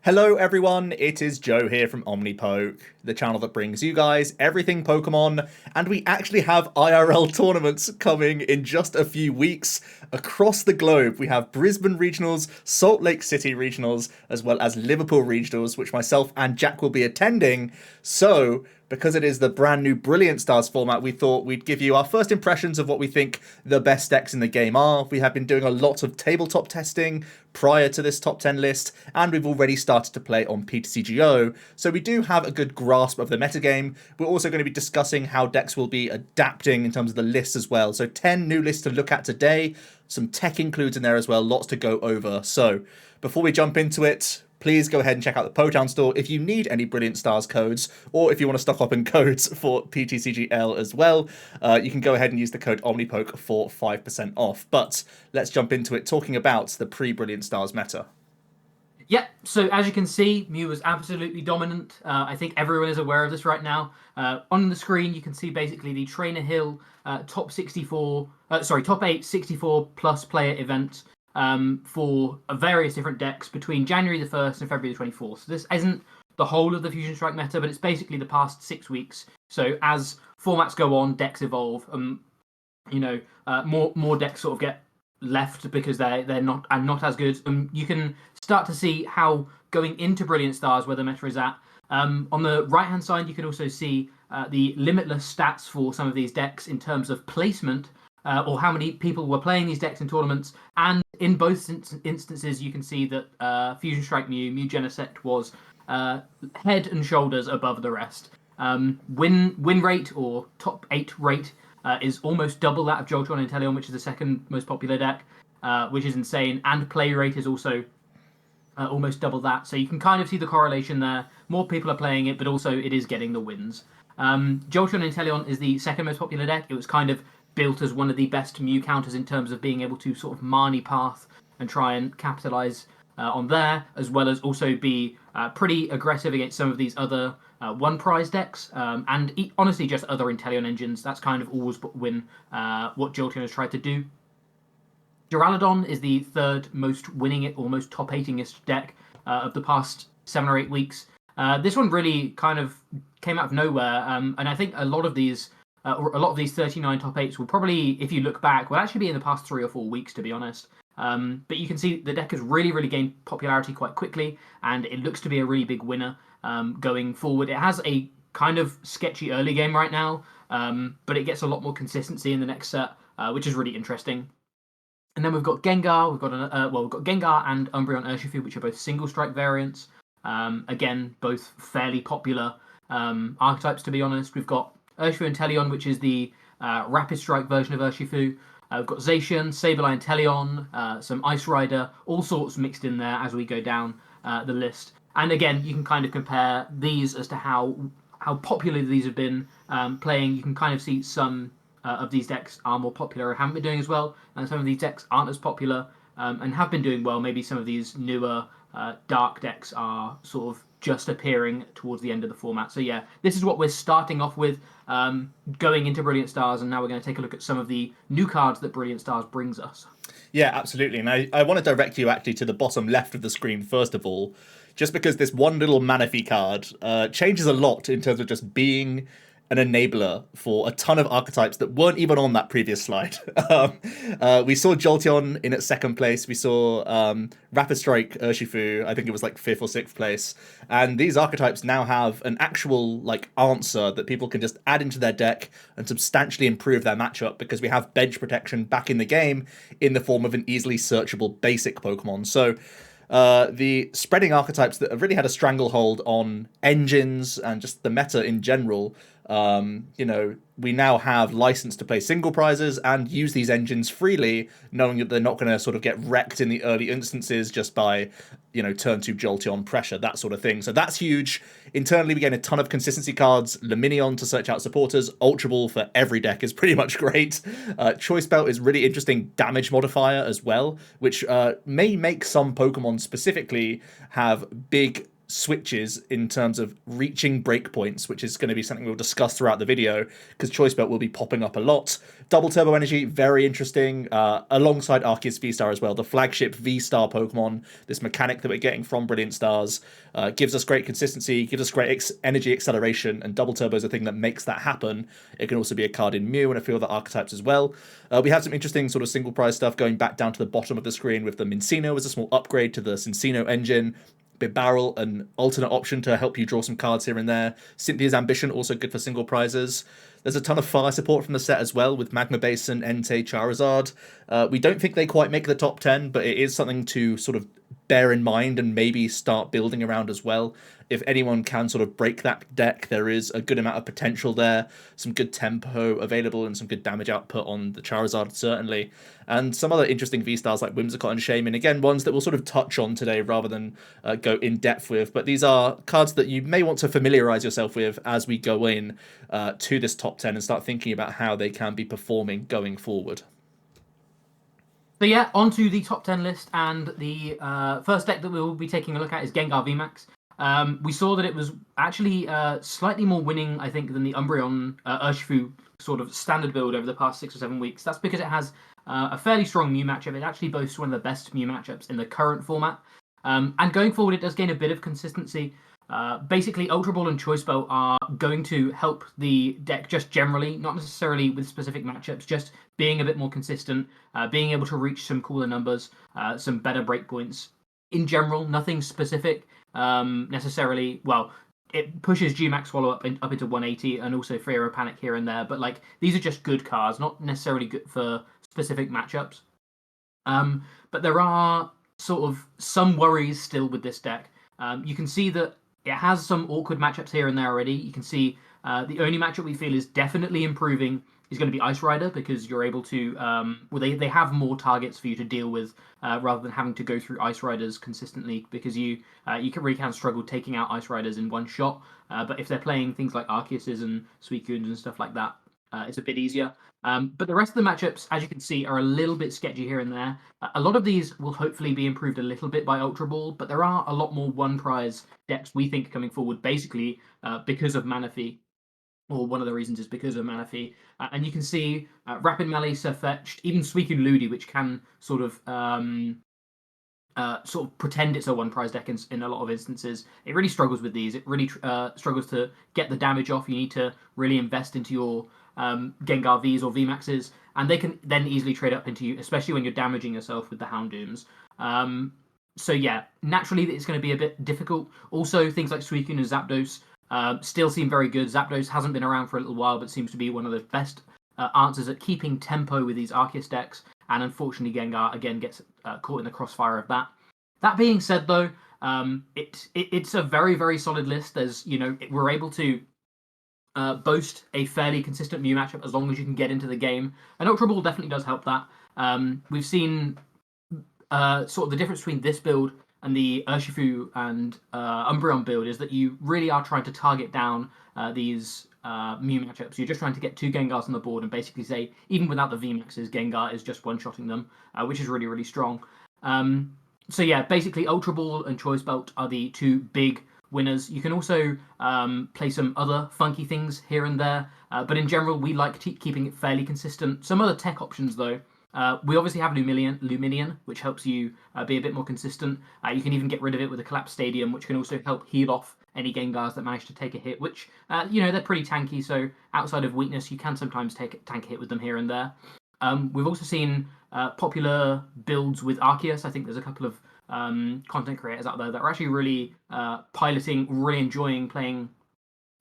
Hello everyone, it is Joe here from Omnipoke, the channel that brings you guys everything Pokemon, and we actually have IRL tournaments coming in just a few weeks across the globe. We have Brisbane Regionals, Salt Lake City Regionals, as well as Liverpool Regionals, which myself and Jack will be attending. So, because it is the brand new Brilliant Stars format, we thought we'd give you our first impressions of what we think the best decks in the game are. We have been doing a lot of tabletop testing prior to this top 10 list, and we've already started to play on PTCGO, so we do have a good grasp of the metagame. We're also going to be discussing how decks will be adapting in terms of the lists as well. So 10 new lists to look at today, some tech includes in there as well, lots to go over. So before we jump into it, please go ahead and check out the Potown store if you need any Brilliant Stars codes, or if you want to stock up in codes for PTCGL as well. You can go ahead and use the code OmniPoke for 5% off. But let's jump into it, talking about the pre-Brilliant Stars meta. Yeah, so as you can see, Mew was absolutely dominant. I think everyone is aware of this right now. On the screen, you can see basically the Trainer Hill top 8 64 plus player event for various different decks between January the 1st and February the 24th. So this isn't the whole of the Fusion Strike meta, but it's basically the past 6 weeks. So as formats go on, decks evolve. More decks sort of get left because they're not as good. You can start to see how going into Brilliant Stars where the meta is at. On the right hand side, you can also see the limitless stats for some of these decks in terms of placement. Or how many people were playing these decks in tournaments, and in both instances, you can see that Fusion Strike Mew Genesect was head and shoulders above the rest. Win rate or top 8 rate is almost double that of Jolteon Inteleon, which is the second most popular deck, which is insane. And play rate is also almost double that. So you can kind of see the correlation there. More people are playing it, but also it is getting the wins. Jolteon Inteleon is the second most popular deck. It was kind of built as one of the best Mew counters in terms of being able to sort of Marnie path and try and capitalize on there, as well as also be pretty aggressive against some of these other one prize decks, and honestly just other Inteleon engines. That's kind of always been what Jolteon has tried to do. Duraludon is the third most winning it, or most top 8ingest deck of the past 7 or 8 weeks. This one really kind of came out of nowhere, and I think a lot of these 39 top 8s will probably, if you look back, will actually be in the past 3 or 4 weeks, to be honest. But you can see the deck has really gained popularity quite quickly, and it looks to be a really big winner going forward. It has a kind of sketchy early game right now, but it gets a lot more consistency in the next set, which is really interesting. And then we've got Gengar. We've got Gengar and Umbreon Urshi, which are both single strike variants. Again, both fairly popular archetypes, to be honest. We've got Urshifu Inteleon, which is the Rapid Strike version of Urshifu. We've got Zacian, Sableye Inteleon, some Ice Rider, all sorts mixed in there as we go down the list. And again, you can kind of compare these as to how popular these have been playing. You can kind of see some of these decks are more popular and haven't been doing as well, and some of these decks aren't as popular and have been doing well. Maybe some of these newer dark decks are sort of just appearing towards the end of the format. So yeah, this is what we're starting off with going into Brilliant Stars, and now we're going to take a look at some of the new cards that Brilliant Stars brings us. Yeah, absolutely. And I want to direct you actually to the bottom left of the screen first of all, just because this one little Manaphy card changes a lot in terms of just being an enabler for a ton of archetypes that weren't even on that previous slide. We saw Jolteon in its second place. We saw Rapid Strike Urshifu, I think it was like 5th or 6th place. And these archetypes now have an actual like answer that people can just add into their deck and substantially improve their matchup, because we have bench protection back in the game in the form of an easily searchable basic Pokemon. So the spreading archetypes that have really had a stranglehold on engines and just the meta in general, we now have license to play single prizes and use these engines freely, knowing that they're not going to sort of get wrecked in the early instances just by, turn 2 Jolteon pressure, that sort of thing. So that's huge. Internally, we get a ton of consistency cards. Luminion to search out supporters. Ultra Ball for every deck is pretty much great. Choice Belt is really interesting damage modifier as well, which may make some Pokemon specifically have big switches in terms of reaching breakpoints, which is going to be something we'll discuss throughout the video, because Choice Belt will be popping up a lot. Double Turbo Energy, very interesting, alongside Arceus V-Star as well, the flagship V-Star Pokemon. This mechanic that we're getting from Brilliant Stars gives us great consistency, gives us great energy acceleration, and Double Turbo is a thing that makes that happen. It can also be a card in Mew and a few other archetypes as well. We have some interesting sort of single prize stuff going back down to the bottom of the screen with the Mincino as a small upgrade to the Cincino engine. Bibarel, an alternate option to help you draw some cards here and there. Cynthia's Ambition, also good for single prizes. There's a ton of fire support from the set as well, with Magma Basin, Entei, Charizard. We don't think they quite make the top 10, but it is something to sort of bear in mind and maybe start building around as well. If anyone can sort of break that deck, there is a good amount of potential there. Some good tempo available and some good damage output on the Charizard, certainly. And some other interesting V-Stars like Whimsicott and Shaman. Again, ones that we'll sort of touch on today rather than go in depth with. But these are cards that you may want to familiarize yourself with as we go in to this top 10 and start thinking about how they can be performing going forward. So yeah, onto the top 10 list, and the first deck that we'll be taking a look at is Gengar VMAX. We saw that it was actually slightly more winning, I think, than the Umbreon Urshi sort of standard build over the past 6 or 7 weeks. That's because it has a fairly strong Mew matchup. It actually boasts one of the best Mew matchups in the current format. And going forward, it does gain a bit of consistency. Basically, Ultra Ball and Choice Belt are going to help the deck just generally, not necessarily with specific matchups, just being a bit more consistent, being able to reach some cooler numbers, some better breakpoints. In general, nothing specific necessarily. Well, it pushes Gmax Swallow up into 180 and also Fear Panic here and there, but like these are just good cards, not necessarily good for specific matchups. But there are sort of some worries still with this deck. You can see that it has some awkward matchups here and there already. You can see the only matchup we feel is definitely improving is going to be Ice Rider, because you're able to, they have more targets for you to deal with rather than having to go through Ice Riders consistently, because you really can struggle taking out Ice Riders in one shot. But if they're playing things like Arceuses and Suicunes and stuff like that, it's a bit easier. But the rest of the matchups, as you can see, are a little bit sketchy here and there. A lot of these will hopefully be improved a little bit by Ultra Ball, but there are a lot more one prize decks we think coming forward, basically because of Manaphy. Or one of the reasons is because of Manaphy. And you can see Rapid Melee, Surfetched, even Suicune Ludi, which can sort of pretend it's a one prize deck in a lot of instances. It really struggles with these. It really struggles to get the damage off. You need to really invest into your Gengar Vs or VMAXs, and they can then easily trade up into you, especially when you're damaging yourself with the Houndooms. So yeah, naturally it's going to be a bit difficult. Also, things like Suicune and Zapdos still seem very good. Zapdos hasn't been around for a little while, but seems to be one of the best answers at keeping tempo with these Arceus decks. And unfortunately, Gengar again gets caught in the crossfire of that. That being said, though, it's a very, very solid list. There's, we're able to boast a fairly consistent Mew matchup as long as you can get into the game. And Ultra Ball definitely does help that. We've seen sort of the difference between this build and the Urshifu and Umbreon build is that you really are trying to target down these Mew matchups. You're just trying to get 2 Gengars on the board and basically say, even without the VMAXs, Gengar is just one-shotting them, which is really, really strong. So yeah, basically Ultra Ball and Choice Belt are the 2 big winners. You can also play some other funky things here and there, but in general, we like keeping it fairly consistent. Some other tech options, though. We obviously have Luminion, which helps you be a bit more consistent. You can even get rid of it with a Collapsed Stadium, which can also help heal off any Gengars that manage to take a hit, which, they're pretty tanky, so outside of weakness, you can sometimes tank a hit with them here and there. We've also seen popular builds with Arceus. I think there's a couple of content creators out there that are actually really piloting, really enjoying playing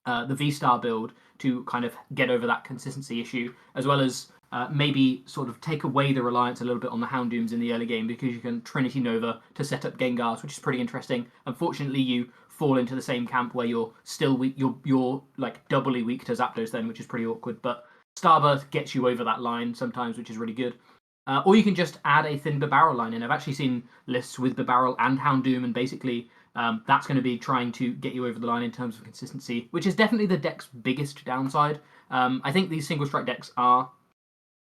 the V-Star build to kind of get over that consistency issue, as well as maybe sort of take away the reliance a little bit on the Houndooms in the early game, because you can Trinity Nova to set up Gengars, which is pretty interesting. Unfortunately, you fall into the same camp where you're still weak. You're like doubly weak to Zapdos then, which is pretty awkward. But Starbirth gets you over that line sometimes, which is really good. Or you can just add a thin Bibarel line in. I've actually seen lists with Bibarel and Houndoom, and basically that's going to be trying to get you over the line in terms of consistency, which is definitely the deck's biggest downside. I think these single strike decks are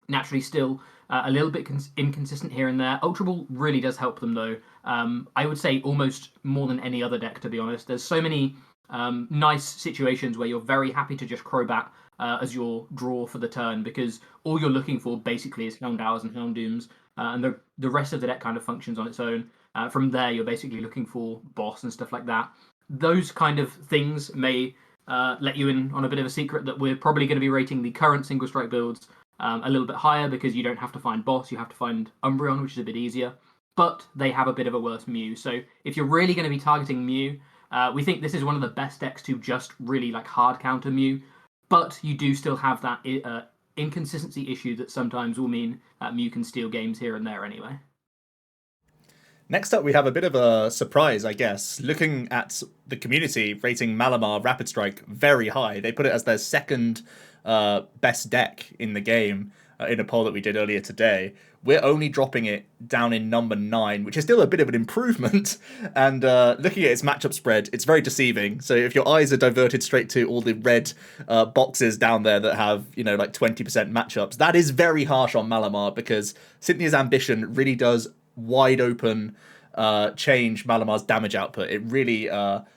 naturally still a little bit inconsistent here and there. Ultra Ball really does help them, though. I would say almost more than any other deck, to be honest. There's so many nice situations where you're very happy to just Crobat as your draw for the turn, because all you're looking for basically is Houndowers and Houndooms, and the rest of the deck kind of functions on its own. From there, you're basically looking for boss and stuff like that. Those kind of things may let you in on a bit of a secret that we're probably going to be rating the current single strike builds a little bit higher, because you don't have to find boss, you have to find Umbreon, which is a bit easier, but they have a bit of a worse Mew. So if you're really going to be targeting Mew, we think this is one of the best decks to just really like hard counter Mew, but you do still have that inconsistency issue that sometimes will mean that Mew can steal games here and there anyway. Next up, we have a bit of a surprise, I guess. Looking at the community rating Malamar Rapid Strike very high. They put it as their second best deck in the game in a poll that we did earlier today. We're only dropping it down in number 9, which is still a bit of an improvement. And looking at its matchup spread, it's very deceiving. So if your eyes are diverted straight to all the red boxes down there that have, like 20% matchups, that is very harsh on Malamar, because Cynthia's Ambition really does wide open change Malamar's damage output. It really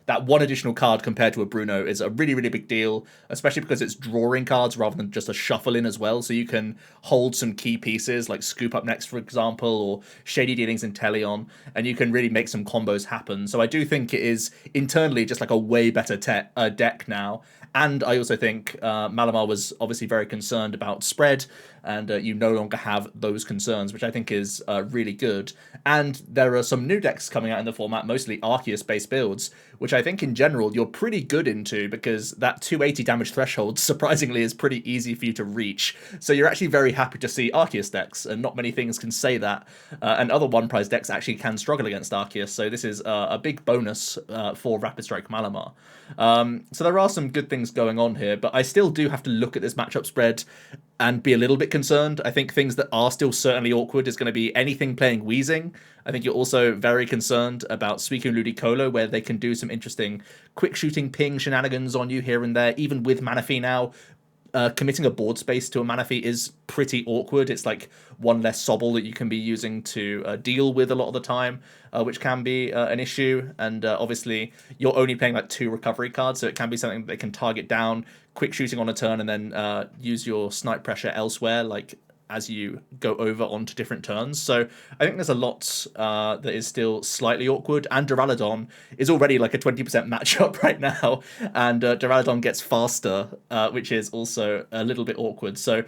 that one additional card compared to a Bruno is a really, really big deal, especially because it's drawing cards rather than just a shuffle in as well. So you can hold some key pieces like Scoop Up Next, for example, or Shady Dealings Inteleon, and you can really make some combos happen. So I do think it is internally just like a way better deck now. And I also think Malamar was obviously very concerned about spread, and you no longer have those concerns, which I think is really good. And there are some new decks coming out in the format, mostly Arceus-based builds, which I think in general you're pretty good into, because that 280 damage threshold, surprisingly, is pretty easy for you to reach. So you're actually very happy to see Arceus decks, and not many things can say that. And other one-prize decks actually can struggle against Arceus, so this is a big bonus for Rapid Strike Malamar. So there are some good things going on here, but I still do have to look at this matchup spread and be a little bit concerned. I think things that are still certainly awkward is going to be anything playing Weezing. I think you're also very concerned about Suicune Ludicolo, where they can do some interesting quick shooting ping shenanigans on you here and there, even with Manaphy now. Committing a board space to a Manaphy is pretty awkward. It's like one less Sobble that you can be using to deal with a lot of the time, which can be an issue. And obviously, you're only playing like 2 recovery cards, so it can be something that they can target down, quick shooting on a turn, and then use your snipe pressure elsewhere, like as you go over onto different turns. So I think there's a lot that is still slightly awkward, and Duraludon is already like a 20% matchup right now, and Duraludon gets faster, which is also a little bit awkward. So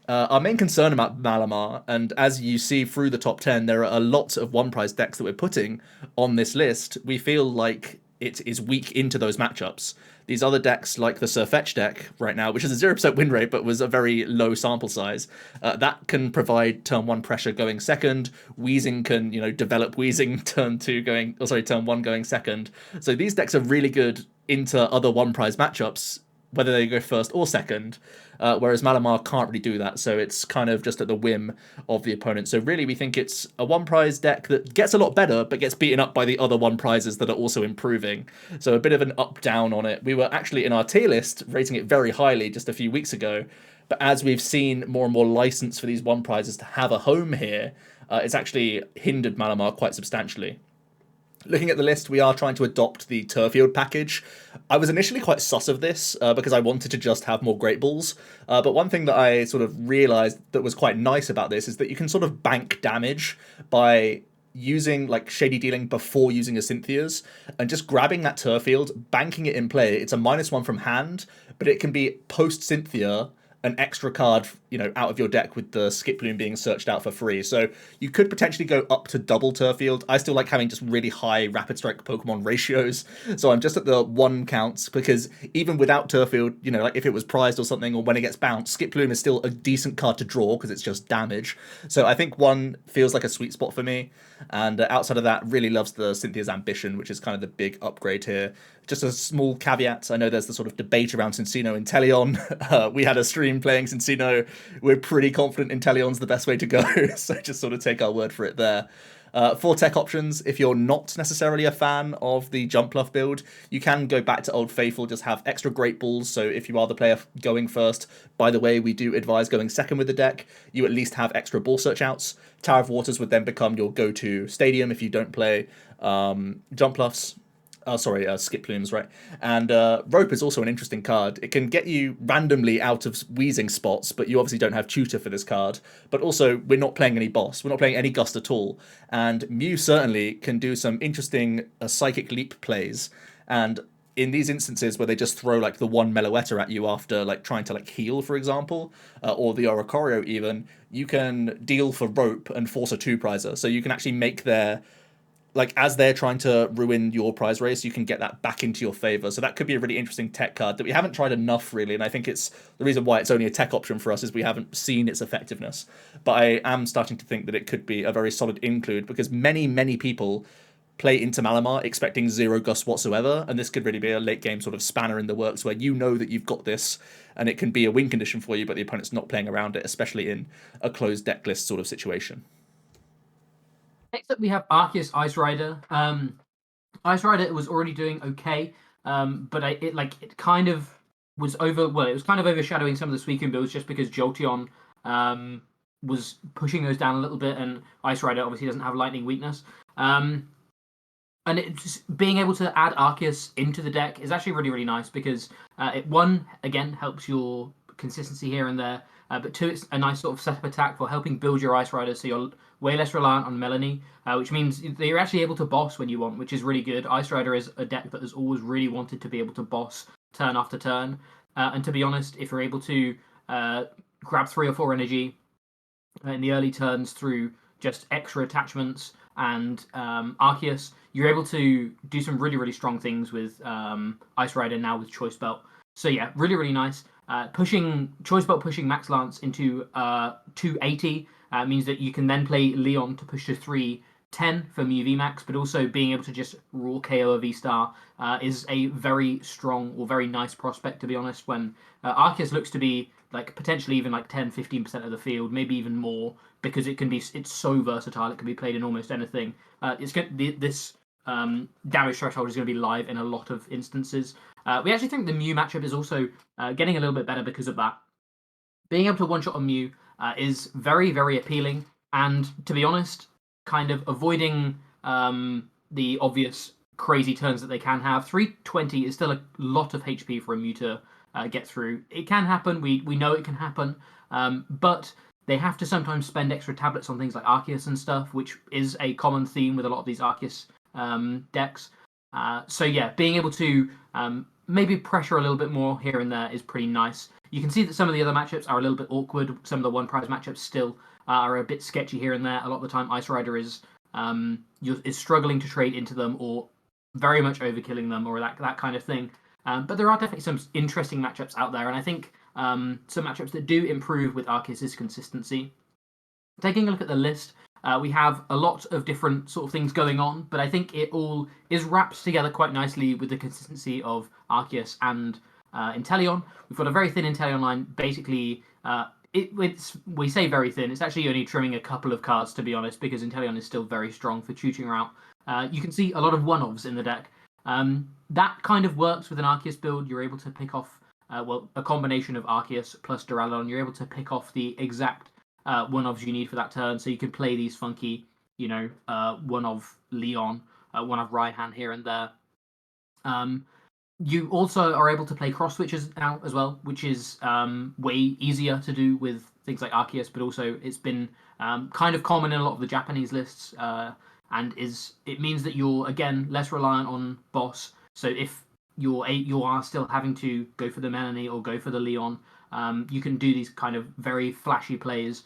our main concern about Malamar, and as you see through the top 10, there are a lot of one-prize decks that we're putting on this list. We feel like it is weak into those matchups. These other decks, like the Sirfetch'd deck right now, which is a 0% win rate but was a very low sample size, that can provide turn 1 pressure going second. Weezing can, develop Weezing turn 1 going second. So these decks are really good into other one-prize matchups, whether they go first or second, whereas Malamar can't really do that, so it's kind of just at the whim of the opponent. So really, we think it's a one-prize deck that gets a lot better, but gets beaten up by the other one-prizes that are also improving. So a bit of an up-down on it. We were actually in our tier list rating it very highly just a few weeks ago, but as we've seen more and more license for these one-prizes to have a home here, it's actually hindered Malamar quite substantially. Looking at the list, we are trying to adopt the Turfield package. I was initially quite sus of this because I wanted to just have more Great Balls. But one thing that I sort of realized that was quite nice about this is that you can sort of bank damage by using like Shady Dealing before using a Cynthia's, and just grabbing that Turfield, banking it in play. It's a -1 from hand, but it can be post Cynthia an extra card, out of your deck with the Skiploom being searched out for free. So you could potentially go up to double Turfield. I still like having just really high Rapid Strike Pokemon ratios. So I'm just at the 1 counts, because even without Turfield, like if it was prized or something, or when it gets bounced, Skiploom is still a decent card to draw because it's just damage. So I think 1 feels like a sweet spot for me. And outside of that, really loves the Cynthia's Ambition, which is kind of the big upgrade here. Just a small caveat, I know there's the sort of debate around Suicune Inteleon. We had a stream playing Suicune. We're pretty confident Inteleon's the best way to go, so just sort of take our word for it there. For tech options, if you're not necessarily a fan of the Jump Bluff build, you can go back to Old Faithful, just have extra Great Balls. So if you are the player going first, by the way, we do advise going second with the deck, you at least have extra Ball Search outs. Tower of Waters would then become your go-to stadium if you don't play Jump Bluffs. Skip Plumes, right? And Rope is also an interesting card. It can get you randomly out of Weezing spots, but you obviously don't have Tutor for this card. But also, we're not playing any Boss. We're not playing any Gust at all. And Mew certainly can do some interesting Psychic Leap plays. And in these instances where they just throw like the one Meloetta at you after like trying to like heal, for example, or the Oricorio even, you can deal for Rope and force a 2-prizer. So you can actually make their like as they're trying to ruin your prize race, you can get that back into your favor. So that could be a really interesting tech card that we haven't tried enough, really. And I think it's the reason why it's only a tech option for us is we haven't seen its effectiveness. But I am starting to think that it could be a very solid include because many people play into Malamar expecting 0 Gust whatsoever, and this could really be a late game sort of spanner in the works where you know that you've got this and it can be a win condition for you, but the opponent's not playing around it, especially in a closed deck list sort of situation. Next up, we have Arceus Ice Rider. Ice Rider was already doing okay, but it kind of was it was kind of overshadowing some of the Suicune builds just because Jolteon was pushing those down a little bit, and Ice Rider obviously doesn't have lightning weakness. And being able to add Arceus into the deck is actually really nice because it again helps your consistency here and there, but 2, it's a nice sort of setup attack for helping build your Ice Rider so you're way less reliant on Melanie, which means that you're actually able to boss when you want, which is really good. Ice Rider is a deck that has always really wanted to be able to boss turn after turn, and to be honest, if you're able to grab 3 or 4 energy in the early turns through just extra attachments and Arceus, you're able to do some really strong things with Ice Rider now with Choice Belt. So yeah, really nice. Pushing Choice Belt, pushing Max Lance into 280 means that you can then play Leon to push to 310 for Mew VMAX, but also being able to just raw KO a V-Star is a very strong or very nice prospect, to be honest, when Arceus looks to be like potentially even like 10-15% of the field, maybe even more, because it's so versatile. It can be played in almost anything. This damage threshold is going to be live in a lot of instances. We actually think the Mew matchup is also getting a little bit better because of that. Being able to one-shot on Mew is very appealing, and to be honest, kind of avoiding the obvious crazy turns that they can have. 320 is still a lot of HP for a Mew to get through. It can happen. We know it can happen, but they have to sometimes spend extra tablets on things like Arceus and stuff, which is a common theme with a lot of these Arceus decks. So yeah, being able to maybe pressure a little bit more here and there is pretty nice. You can see that some of the other matchups are a little bit awkward. Some of the one prize matchups still are a bit sketchy here and there. A lot of the time, Ice Rider is struggling to trade into them or very much overkilling them or that kind of thing. But there are definitely some interesting matchups out there, and I think some matchups that do improve with Arceus' consistency. Taking a look at the list, we have a lot of different sort of things going on, but I think it all is wrapped together quite nicely with the consistency of Arceus and Inteleon. We've got a very thin Inteleon line. Basically, we say very thin. It's actually only trimming a couple of cards, to be honest, because Inteleon is still very strong for tutoring route. You can see a lot of one-offs in the deck. That kind of works with an Arceus build. You're able to pick off, a combination of Arceus plus Duraludon. You're able to pick off the exact one-offs you need for that turn, so you can play these funky, one of Leon, one of Raihan here and there. You also are able to play cross switches now as well, which is way easier to do with things like Arceus, but also it's been kind of common in a lot of the Japanese lists, and it means that you're again less reliant on boss. So if you are still having to go for the Melanie or go for the Leon, you can do these kind of very flashy plays.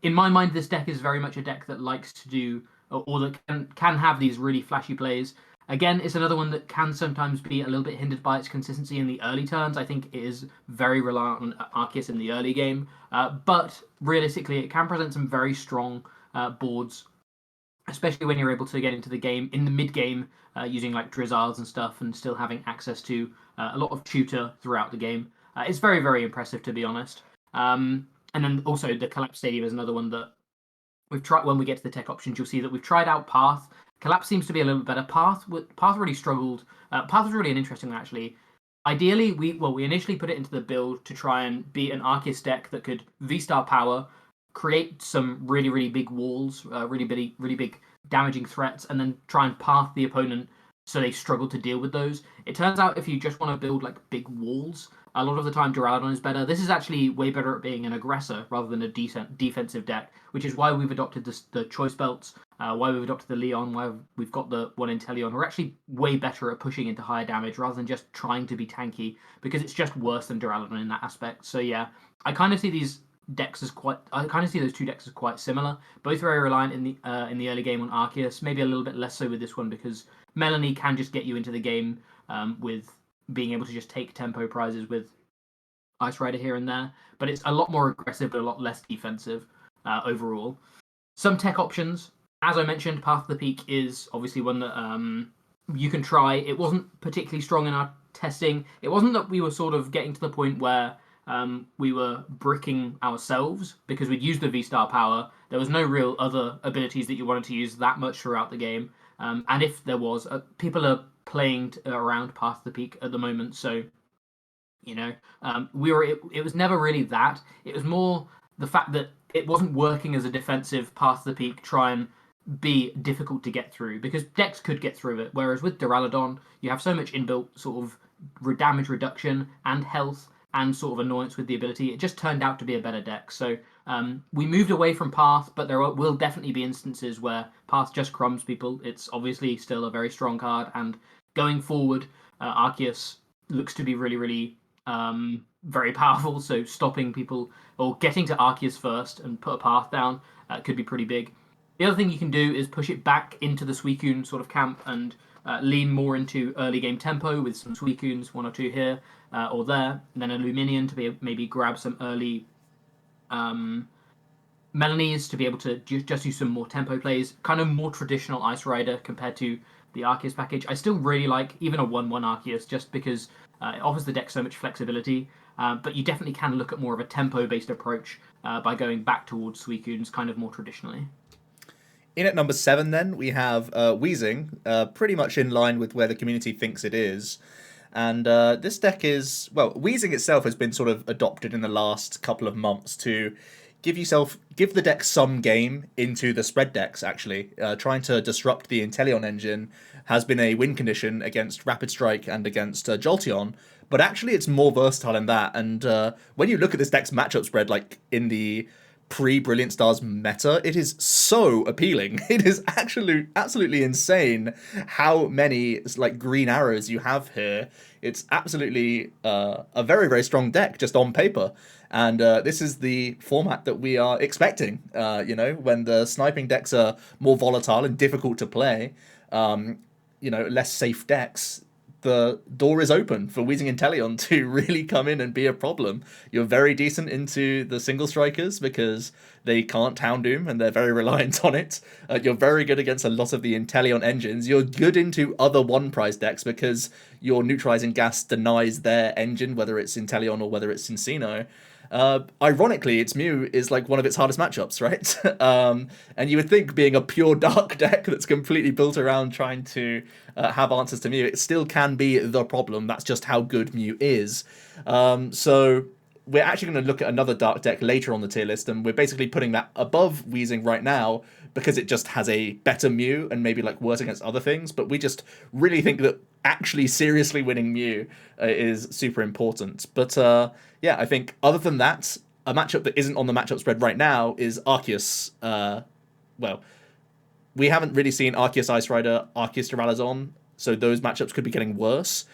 In my mind, this deck is very much a deck that likes to do or that can have these really flashy plays. Again, it's another one that can sometimes be a little bit hindered by its consistency in the early turns. I think it is very reliant on Arceus in the early game, but realistically, it can present some very strong boards, especially when you're able to get into the game in the mid game using like Drizzards and stuff, and still having access to a lot of tutor throughout the game. It's very impressive, to be honest. And then also the Collapse Stadium is another one that we've tried, when we get to the tech options, you'll see that we've tried out Path. Collapse seems to be a little bit better. Path really struggled. Path was really an interesting one, actually. Ideally, we initially put it into the build to try and be an Arceus deck that could V-Star power, create some really, really big walls, really big damaging threats, and then try and path the opponent so they struggle to deal with those. It turns out if you just want to build like big walls, a lot of the time Duraludon is better. This is actually way better at being an aggressor rather than a decent defensive deck, which is why we've adopted the choice belts, why we've adopted the Leon, why we've got the one Inteleon. We're actually way better at pushing into higher damage rather than just trying to be tanky, because it's just worse than Duraludon in that aspect. So yeah, I kind of see those two decks as quite similar. Both very reliant in the early game on Arceus. Maybe a little bit less so with this one because Melanie can just get you into the game with being able to just take tempo prizes with Ice Rider here and there. But it's a lot more aggressive, but a lot less defensive overall. Some tech options, as I mentioned, Path to the Peak is obviously one that you can try. It wasn't particularly strong in our testing. It wasn't that we were sort of getting to the point where we were bricking ourselves because we'd used the V-Star power. There was no real other abilities that you wanted to use that much throughout the game. And if there was, people are playing around Path to the Peak at the moment. So, you know, it was never really that. It was more the fact that it wasn't working as a defensive Path to the Peak, try and be difficult to get through, because decks could get through it. Whereas with Duraludon, you have so much inbuilt sort of damage reduction and health and sort of annoyance with the ability. It just turned out to be a better deck. So we moved away from Path, but there will definitely be instances where Path just crumbs people. It's obviously still a very strong card, and going forward, Arceus looks to be really, really very powerful. So stopping people or getting to Arceus first and put a Path down could be pretty big. The other thing you can do is push it back into the Suicune sort of camp and lean more into early game tempo with some Suicunes, one or two here or there, and then a Luminion to maybe grab some early Melanies to be able to just do some more tempo plays, kind of more traditional Ice Rider compared to the Arceus package. I still really like even a 1-1 Arceus just because it offers the deck so much flexibility, but you definitely can look at more of a tempo-based approach by going back towards Suicunes kind of more traditionally. In at number 7, then, we have Weezing, pretty much in line with where the community thinks it is. And this deck is, well, Weezing itself has been sort of adopted in the last couple of months to give the deck some game into the spread decks, actually. Trying to disrupt the Inteleon engine has been a win condition against Rapid Strike and against Jolteon, but actually it's more versatile than that. And when you look at this deck's matchup spread, like in the pre-Brilliant Stars meta, it is so appealing. It is actually absolutely insane how many like green arrows you have here. It's absolutely a very, very strong deck just on paper. And this is the format that we are expecting, when the sniping decks are more volatile and difficult to play, less safe decks. The door is open for Weezing Inteleon to really come in and be a problem. You're very decent into the single strikers because they can't Houndoom and they're very reliant on it. You're very good against a lot of the Inteleon engines. You're good into other one-prize decks because your neutralizing gas denies their engine, whether it's Inteleon or whether it's Cincino. Ironically, its Mew is like one of its hardest matchups, right? And you would think being a pure dark deck that's completely built around trying to have answers to Mew, it still can be the problem. That's just how good Mew is. So we're actually going to look at another dark deck later on the tier list, and we're basically putting that above Weezing right now because it just has a better Mew and maybe like worse against other things. But we just really think that actually seriously winning Mew is super important. But I think other than that, a matchup that isn't on the matchup spread right now is Arceus. We haven't really seen Arceus Ice Rider, Arceus Duraludon, so those matchups could be getting worse.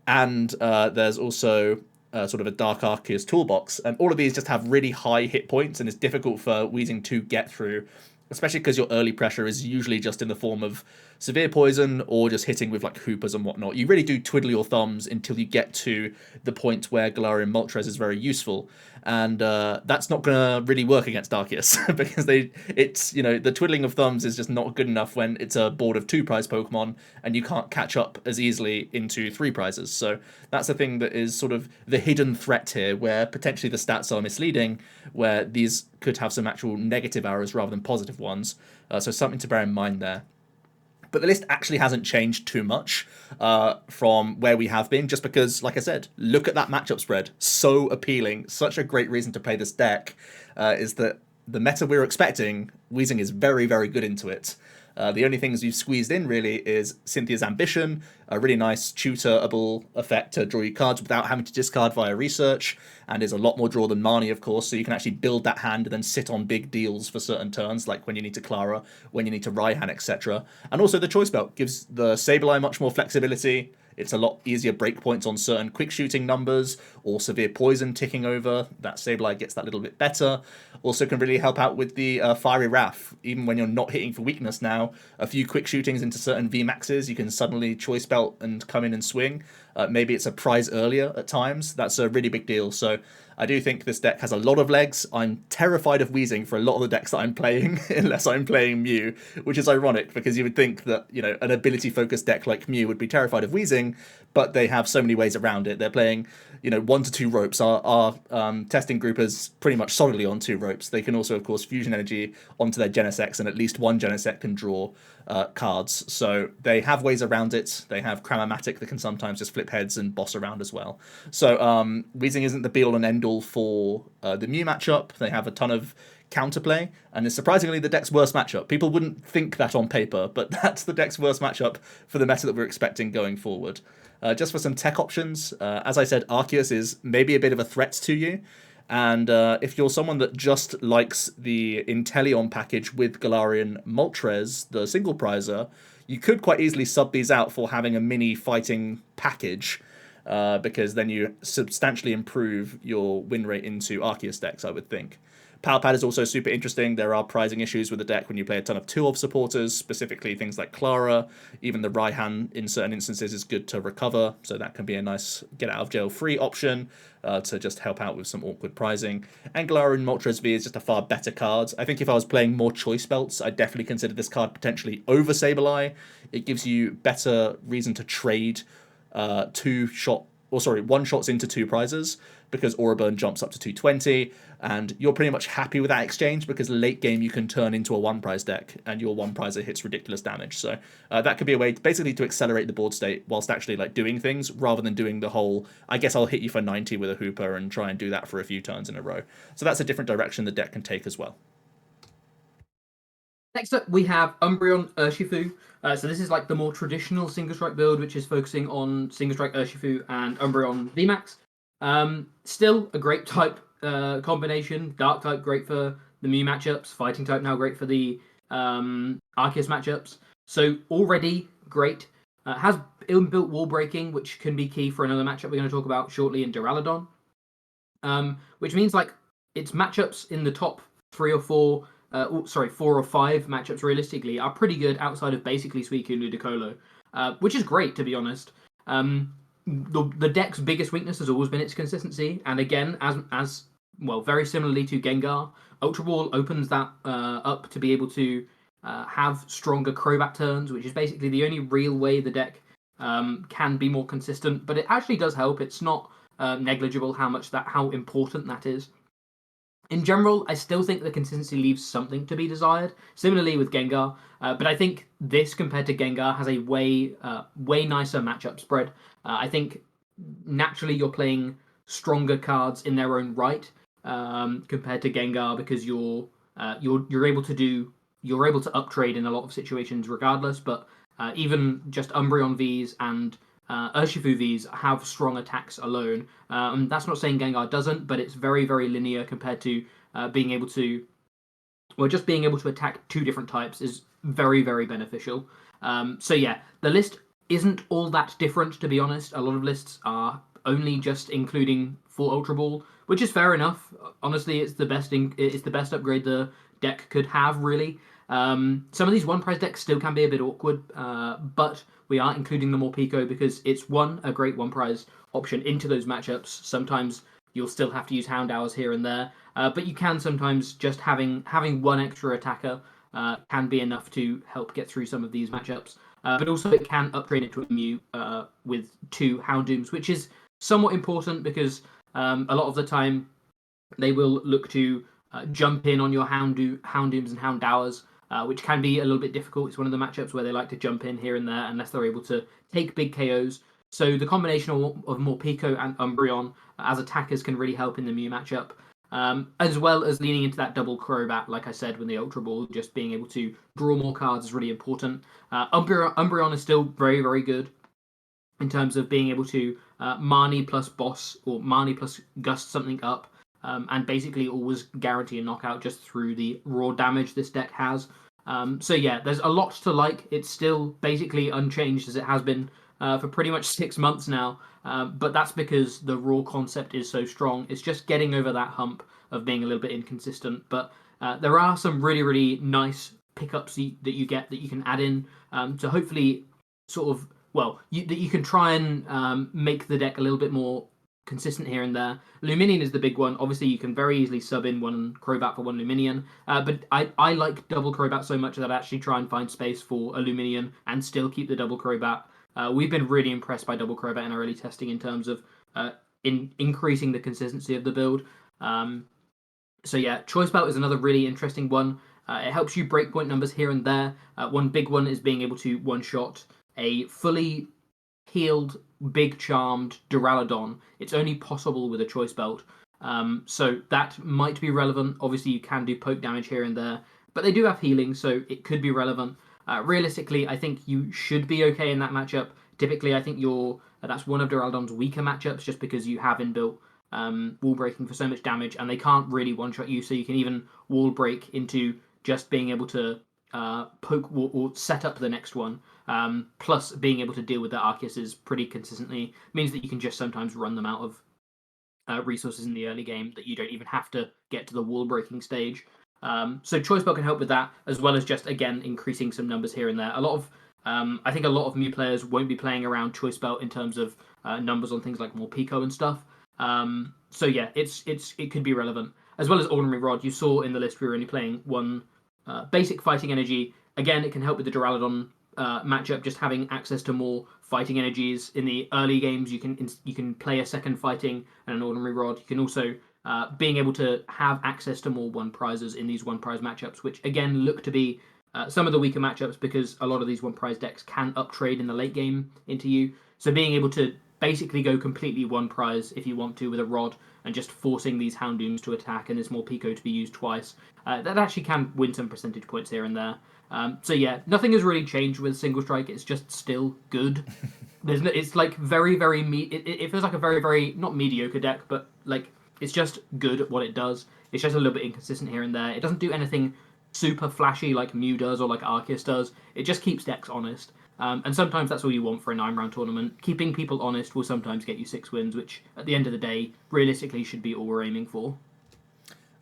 And there's also sort of a Dark Arceus toolbox, and all of these just have really high hit points, and it's difficult for Weezing to get through, especially because your early pressure is usually just in the form of Severe Poison or just hitting with like Hoopers and whatnot. You really do twiddle your thumbs until you get to the point where Galarian Moltres is very useful, and that's not going to really work against Arceus because it's the twiddling of thumbs is just not good enough when it's a board of 2-prize Pokemon and you can't catch up as easily into 3 prizes. So that's the thing that is sort of the hidden threat here, where potentially the stats are misleading, where these could have some actual negative arrows rather than positive ones. So something to bear in mind there. But the list actually hasn't changed too much from where we have been, just because, like I said, look at that matchup spread. So appealing. Such a great reason to play this deck is that the meta we're expecting, Weezing is very, very good into it. The only things you've squeezed in, really, is Cynthia's Ambition, a really nice tutorable effect to draw you cards without having to discard via research, and is a lot more draw than Marnie, of course, so you can actually build that hand and then sit on big deals for certain turns, like when you need to Clara, when you need to Raihan, etc. And also the Choice Belt gives the Sableye much more flexibility. It's a lot easier breakpoints on certain quick shooting numbers or severe poison ticking over. That Sableye gets that little bit better. Also can really help out with the Fiery Wrath. Even when you're not hitting for weakness now, a few quick shootings into certain VMAXs, you can suddenly Choice Belt and come in and swing. Maybe it's a prize earlier at times. That's a really big deal. So I do think this deck has a lot of legs. I'm terrified of Weezing for a lot of the decks that I'm playing, unless I'm playing Mew, which is ironic because you would think that, an ability-focused deck like Mew would be terrified of Weezing, but they have so many ways around it. They're playing, 1 to 2 ropes. Our testing group is pretty much solidly on 2 ropes. They can also, of course, Fusion Energy onto their Genesect, and at least one Genesect can draw cards. So they have ways around it. They have Cramomatic that can sometimes just flip heads and boss around as well. So Weezing isn't the be-all and end-all for the Mew matchup. They have a ton of counterplay, and it's surprisingly the deck's worst matchup. People wouldn't think that on paper, but that's the deck's worst matchup for the meta that we're expecting going forward. Just for some tech options, as I said, Arceus is maybe a bit of a threat to you. And if you're someone that just likes the Inteleon package with Galarian Moltres, the single prizer, you could quite easily sub these out for having a mini fighting package, because then you substantially improve your win rate into Arceus decks, I would think. Power Pad is also super interesting. There are prizing issues with the deck when you play a ton of 2-of supporters, specifically things like Clara. Even the Raihan in certain instances is good to recover, so that can be a nice get-out-of-jail-free option to just help out with some awkward prizing. And Galarian Moltres V is just a far better card. I think if I was playing more Choice Belts, I'd definitely consider this card potentially over Sableye. It gives you better reason to trade one shots into 2 prizes, because Aura Burn jumps up to 220, and you're pretty much happy with that exchange because late game you can turn into a 1-prize deck and your 1-prizer hits ridiculous damage. So that could be a way basically to accelerate the board state whilst actually doing things, rather than doing the whole, I guess I'll hit you for 90 with a Hooper and try and do that for a few turns in a row. So that's a different direction the deck can take as well. Next up, we have Umbreon Urshifu. So this is the more traditional Single Strike build, which is focusing on Single Strike Urshifu and Umbreon VMAX. Still a great type combination. Dark type great for the Mew matchups. Fighting type now great for the Arceus matchups. So already great. Has inbuilt wall breaking, which can be key for another matchup we're going to talk about shortly in Duraludon. Which means its matchups in the top 3 or 4... 4 or 5 matchups realistically are pretty good outside of basically Suicune Ludicolo, which is great, to be honest. The deck's biggest weakness has always been its consistency, and again, as well, very similarly to Gengar, Ultra Ball opens that up to be able to have stronger Crobat turns, which is basically the only real way the deck can be more consistent. But it actually does help. It's not negligible how important that is. In general, I still think the consistency leaves something to be desired. Similarly with Gengar, but I think this compared to Gengar has a way nicer matchup spread. I think naturally you're playing stronger cards in their own right compared to Gengar, because you're able to uptrade in a lot of situations regardless. But even just Umbreon Vs and Urshifu Vs have strong attacks alone. That's not saying Gengar doesn't, but it's very, very linear compared to being able to attack 2 different types is very, very beneficial. So yeah, the list isn't all that different, to be honest. A lot of lists are only just including full Ultra Ball, which is fair enough. Honestly, it's the best upgrade the deck could have, really. Some of these one prize decks still can be a bit awkward, but we are including the Morpeko because it's a great one prize option into those matchups. Sometimes you'll still have to use Houndours here and there, but you can sometimes just having one extra attacker can be enough to help get through some of these matchups. But also it can upgrade into a Mew with 2 Houndooms, which is somewhat important because a lot of the time they will look to jump in on your Houndooms and Houndours, which can be a little bit difficult. It's one of the matchups where they like to jump in here and there unless they're able to take big KOs. So the combination of Morpeko and Umbreon as attackers can really help in the Mew matchup. As well as leaning into that double Crobat, like I said, with the Ultra Ball, just being able to draw more cards is really important. Umbreon is still very, very good in terms of being able to Marnie plus Boss or Marnie plus Gust something up, and basically always guarantee a knockout just through the raw damage this deck has. So yeah, there's a lot to like. It's still basically unchanged as it has been for pretty much 6 months now. But that's because the raw concept is so strong. It's just getting over that hump of being a little bit inconsistent. But there are some really, really nice pickups that you get that you can add in to hopefully sort of, that you can try and make the deck a little bit more consistent here and there. Luminion is the big one. Obviously, you can very easily sub in one Crobat for one Luminion. But I like double Crobat so much that I actually try and find space for a Luminion and still keep the double Crobat. We've been really impressed by double Crobat in our early testing in terms of increasing the consistency of the build. So yeah, Choice Belt is another really interesting one. It helps you breakpoint numbers here and there. One big one is being able to one-shot a fully healed, big charmed Duraludon. It's only possible with a Choice Belt. So that might be relevant. Obviously, you can do poke damage here and there, but they do have healing, so it could be relevant. Realistically, I think you should be okay in that matchup. Typically, I think that's one of Duraludon's weaker matchups just because you have inbuilt wall breaking for so much damage, and they can't really one-shot you, so you can even wall break into just being able to poke or set up the next one. Plus, being able to deal with the Arceuses pretty consistently means that you can just sometimes run them out of resources in the early game that you don't even have to get to the wall breaking stage. So Choice Belt can help with that, as well as just, again, increasing some numbers here and there. I think a lot of Mew players won't be playing around Choice Belt in terms of numbers on things like Morpeko and stuff. So yeah, it could be relevant. As well as Ordinary Rod, you saw in the list we were only playing one basic Fighting Energy. Again, it can help with the Duraludon matchup, just having access to more Fighting Energies. In the early games, you can play a second Fighting and an Ordinary Rod. You can also being able to have access to more one prizes in these one prize matchups, which again look to be some of the weaker matchups because a lot of these one prize decks can uptrade in the late game into you. So being able to basically go completely one prize if you want to with a Rod and just forcing these Houndooms to attack and this Morpeko to be used twice, that actually can win some percentage points here and there. So yeah, nothing has really changed with Single Strike. It's just still good. It's like very, very it feels like a very, very not mediocre deck, but like it's just good at what it does. It's just a little bit inconsistent here and there. It doesn't do anything super flashy like Mew does or like Arceus does. It just keeps decks honest. And sometimes that's all you want for a 9-round tournament. Keeping people honest will sometimes get you 6 wins, which at the end of the day, realistically, should be all we're aiming for.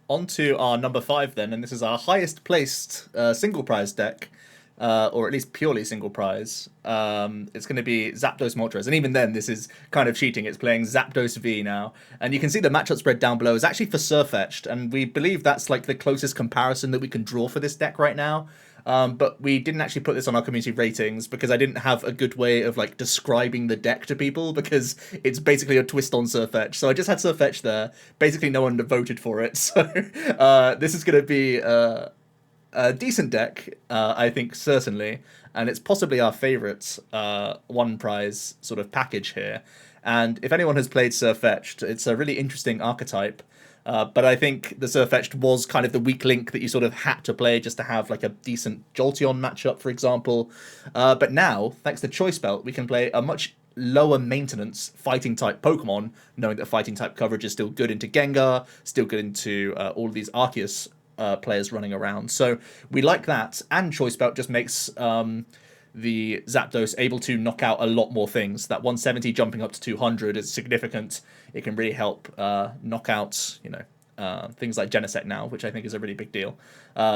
On to our number 5 then, and this is our highest placed single prize deck, or at least purely single prize. It's going to be Zapdos Moltres, and even then this is kind of cheating. It's playing Zapdos V now, and you can see the matchup spread down below is actually for Surfetched, and we believe that's like the closest comparison that we can draw for this deck right now. But we didn't actually put this on our community ratings because I didn't have a good way of like describing the deck to people because it's basically a twist on Surfetch. So I just had Surfetch there. Basically, no one voted for it. So this is going to be a decent deck, I think, certainly. And it's possibly our favourite one prize sort of package here. And if anyone has played Surfetched, it's a really interesting archetype. But I think the Surfetched was kind of the weak link that you sort of had to play just to have like a decent Jolteon matchup, for example. But now, thanks to Choice Belt, we can play a much lower maintenance fighting type Pokemon, knowing that fighting type coverage is still good into Gengar, still good into all of these Arceus players running around. So we like that, and Choice Belt just makes the Zapdos able to knock out a lot more things. That 170 jumping up to 200 is significant. It can really help knock out, things like Genesect now, which I think is a really big deal.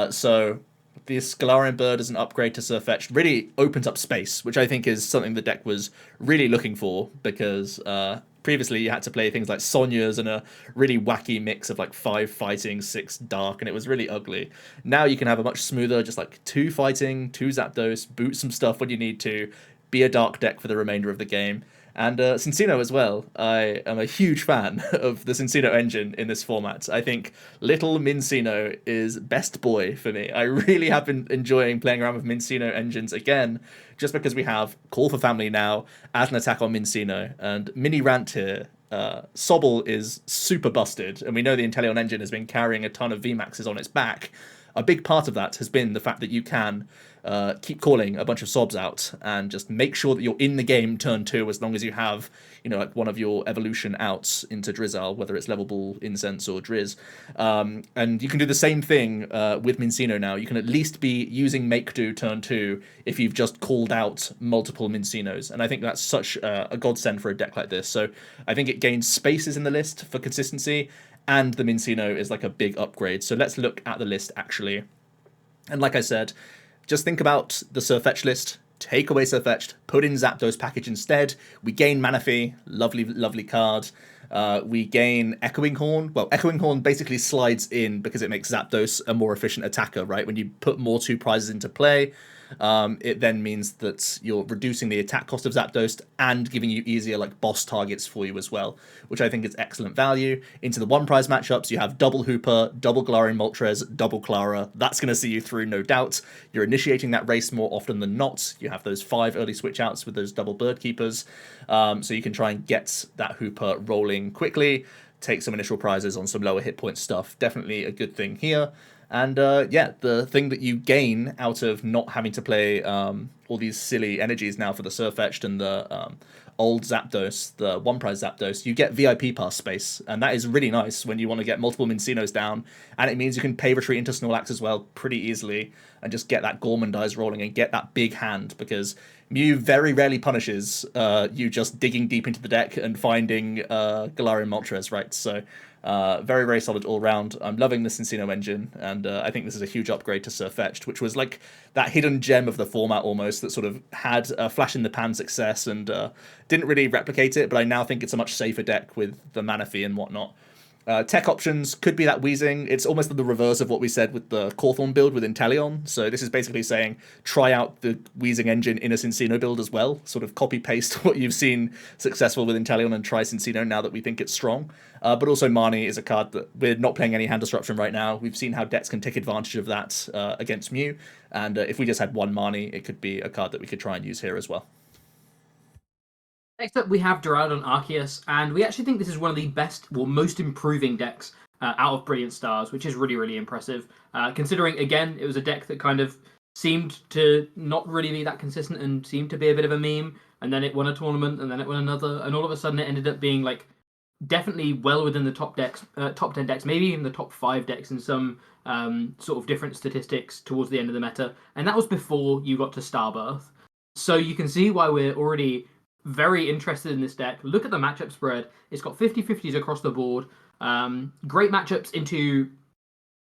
So this Galarian Bird as an upgrade to Sirfetch'd really opens up space, which I think is something the deck was really looking for, because previously you had to play things like Sonias and a really wacky mix of like 5 fighting, 6 dark, and it was really ugly. Now you can have a much smoother, just like 2 fighting, 2 Zapdos, boot some stuff when you need to, be a dark deck for the remainder of the game. And Cincino as well. I am a huge fan of the Cincino engine in this format. I think little Mincino is best boy for me. I really have been enjoying playing around with Mincino engines again, just because we have Call for Family now as an attack on Mincino. And mini rant here, Sobble is super busted, and we know the Inteleon engine has been carrying a ton of VMAXs on its back. A big part of that has been the fact that you can keep calling a bunch of sobs out and just make sure that you're in the game turn 2 as long as you have, like one of your evolution outs into Drizzile, whether it's Level Ball, Incense, or Drizz. And you can do the same thing with Mincino now. You can at least be using Make Do turn 2 if you've just called out multiple Mincinos. And I think that's such a godsend for a deck like this. So I think it gains spaces in the list for consistency, and the Mincino is like a big upgrade. So let's look at the list actually. And like I said, just think about the Sirfetch'd list, take away Sirfetch'd, put in Zapdos package instead. We gain Manaphy, lovely, lovely card. We gain Echoing Horn. Well, Echoing Horn basically slides in because it makes Zapdos a more efficient attacker, right? When you put more 2 prizes into play, it then means that you're reducing the attack cost of Zapdos and giving you easier like boss targets for you as well, which I think is excellent value. Into the 1 prize matchups, you have double Hooper, double Galarian Moltres, double Clara. That's going to see you through, no doubt. You're initiating that race more often than not. You have those 5 early switch outs with those double Bird Keepers, so you can try and get that Hooper rolling quickly, take some initial prizes on some lower hit point stuff. Definitely a good thing here. And yeah, the thing that you gain out of not having to play all these silly energies now for the Sirfetch'd and the old Zapdos, the 1 prize Zapdos, you get VIP pass space, and that is really nice when you want to get multiple Mincinos down, and it means you can pay retreat into Snorlax as well pretty easily and just get that Gormandize rolling and get that big hand, because Mew very rarely punishes you just digging deep into the deck and finding Galarian Moltres, right? So very, very solid all round. I'm loving the Cincino engine, and I think this is a huge upgrade to Sirfetch'd, which was like that hidden gem of the format almost, that sort of had a flash in the pan success and didn't really replicate it, but I now think it's a much safer deck with the Manaphy and whatnot. Tech options could be that Weezing. It's almost the reverse of what we said with the Cawthorn build with Inteleon. So this is basically saying try out the Weezing engine in a Cincino build as well. Sort of copy-paste what you've seen successful with Inteleon and try Cincino now that we think it's strong. But also Marnie is a card that we're not playing any hand disruption right now. We've seen how decks can take advantage of that against Mew. And if we just had 1 Marnie, it could be a card that we could try and use here as well. Next up, we have Duraludon Arceus, and we actually think this is one of the best, or most improving decks out of Brilliant Stars, which is really, really impressive. Considering, again, it was a deck that kind of seemed to not really be that consistent and seemed to be a bit of a meme, and then it won a tournament, and then it won another, and all of a sudden it ended up being like definitely well within the top 10 decks, maybe even the top 5 decks in some sort of different statistics towards the end of the meta, and that was before you got to Starbirth. So you can see why we're already very interested in this deck. Look at the matchup spread. It's got 50-50s across the board. Great matchups into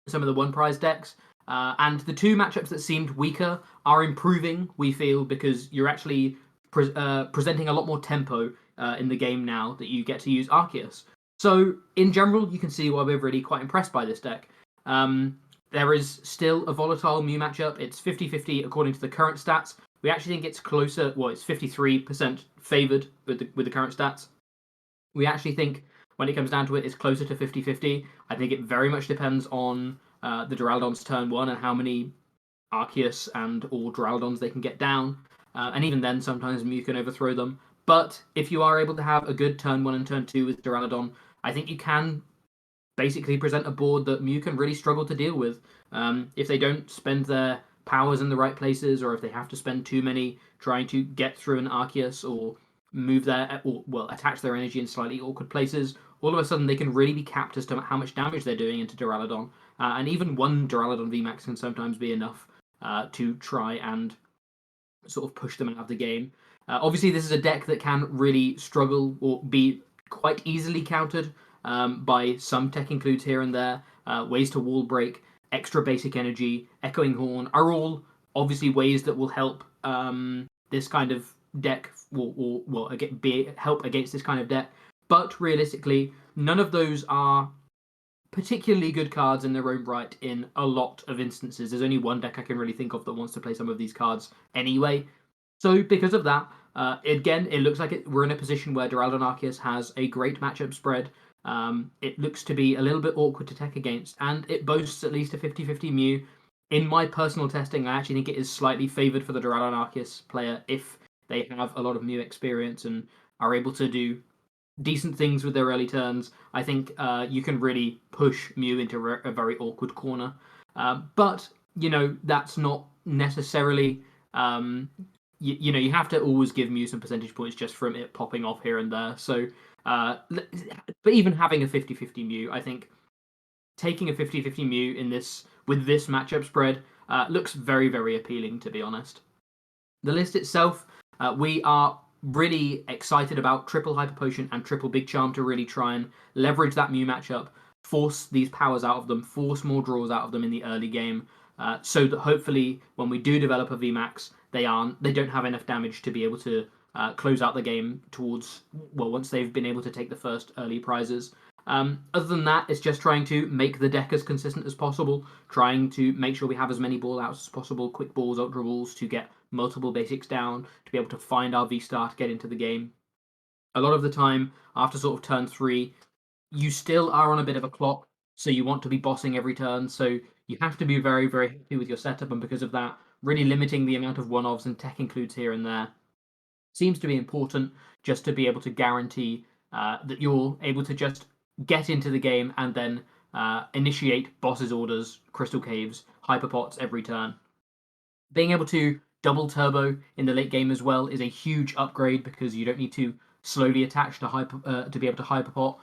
some of the 1 prize decks. And the 2 matchups that seemed weaker are improving, we feel, because you're actually presenting a lot more tempo in the game now that you get to use Arceus. So, in general, you can see why we're really quite impressed by this deck. There is still a volatile Mew matchup. It's 50-50 according to the current stats. We actually think it's closer, well, it's 53% favoured with the current stats. We actually think, when it comes down to it, it's closer to 50-50. I think it very much depends on the Duraludon's turn 1 and how many Arceus and or Duraludons they can get down. And even then, sometimes Mew can overthrow them. But if you are able to have a good turn 1 and turn 2 with Duraludon, I think you can basically present a board that Mew can really struggle to deal with. If they don't spend their powers in the right places, or if they have to spend too many trying to get through an Arceus or move their, or well, attach their energy in slightly awkward places, all of a sudden they can really be capped as to how much damage they're doing into Duraludon. And even 1 Duraludon VMAX can sometimes be enough to try and sort of push them out of the game. Obviously, this is a deck that can really struggle or be quite easily countered by some tech includes here and there, ways to wall break. extra basic energy, Echoing Horn are all obviously ways that will help this kind of deck, help against this kind of deck. But realistically, none of those are particularly good cards in their own right in a lot of instances. There's only one deck I can really think of that wants to play some of these cards anyway. So because of that, again, it looks like we're in a position where Duraludon Arceus has a great matchup spread. It looks to be a little bit awkward to tech against, and it boasts at least a 50-50 Mew. In my personal testing, I actually think it is slightly favoured for the Duraludon Arceus player if they have a lot of Mew experience and are able to do decent things with their early turns. I think you can really push Mew into a very awkward corner. But, that's not necessarily... you have to always give Mew some percentage points just from it popping off here and there. So, but even having a 50-50 Mew, I think taking a 50-50 Mew with this matchup spread looks very, very appealing, to be honest. The list itself, we are really excited about triple Hyper Potion and triple Big Charm to really try and leverage that Mew matchup, force these powers out of them, force more draws out of them in the early game, so that hopefully when we do develop a VMAX, they don't have enough damage to be able to close out the game once they've been able to take the first early prizes. Other than that, it's just trying to make the deck as consistent as possible, trying to make sure we have as many ball outs as possible, quick balls, ultra balls, to get multiple basics down, to be able to find our V-Star to get into the game. A lot of the time, after sort of turn 3, you still are on a bit of a clock, so you want to be bossing every turn, so you have to be very, very happy with your setup, and because of that, really limiting the amount of one-offs and tech includes here and there seems to be important, just to be able to guarantee that you're able to just get into the game and then initiate bosses orders, crystal caves, hyperpots every turn. Being able to double turbo in the late game as well is a huge upgrade because you don't need to slowly attach to be able to hyperpot.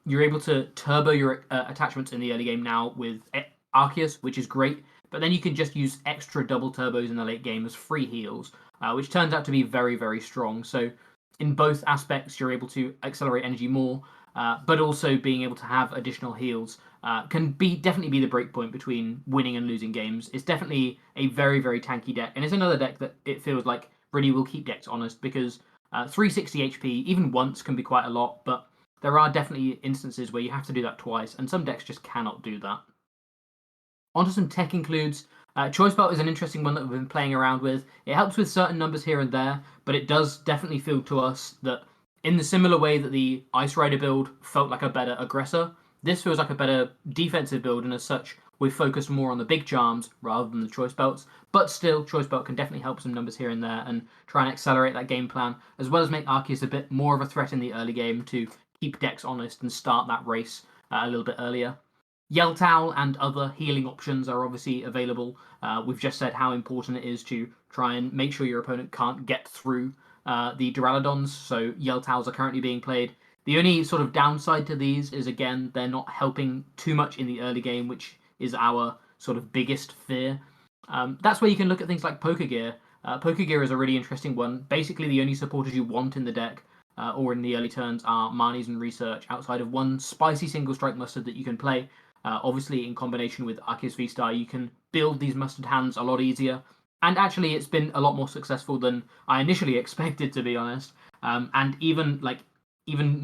You're able to turbo your attachments in the early game now with Arceus, which is great, but then you can just use extra double turbos in the late game as free heals, which turns out to be very, very strong. So in both aspects, you're able to accelerate energy more, but also being able to have additional heals can definitely be the breakpoint between winning and losing games. It's definitely a very, very tanky deck, and it's another deck that it feels like really will keep decks honest, because 360 HP even once can be quite a lot, but there are definitely instances where you have to do that twice, and some decks just cannot do that. Onto some tech includes. Choice Belt is an interesting one that we've been playing around with. It helps with certain numbers here and there, but it does definitely feel to us that in the similar way that the Ice Rider build felt like a better aggressor, this feels like a better defensive build, and as such, we've focused more on the big charms rather than the Choice Belts. But still, Choice Belt can definitely help some numbers here and there and try and accelerate that game plan, as well as make Arceus a bit more of a threat in the early game to keep decks honest and start that race a little bit earlier. Yell Towel and other healing options are obviously available. We've just said how important it is to try and make sure your opponent can't get through the Duraludons, so Yell Towels are currently being played. The only sort of downside to these is, again, they're not helping too much in the early game, which is our sort of biggest fear. That's where you can look at things like Poker Gear. Poker Gear is a really interesting one. Basically, the only supporters you want in the deck or in the early turns are Marnies and Research, outside of one spicy single strike mustard that you can play. Obviously, in combination with Arceus V-Star, you can build these mustard hands a lot easier. And actually, it's been a lot more successful than I initially expected, to be honest. And even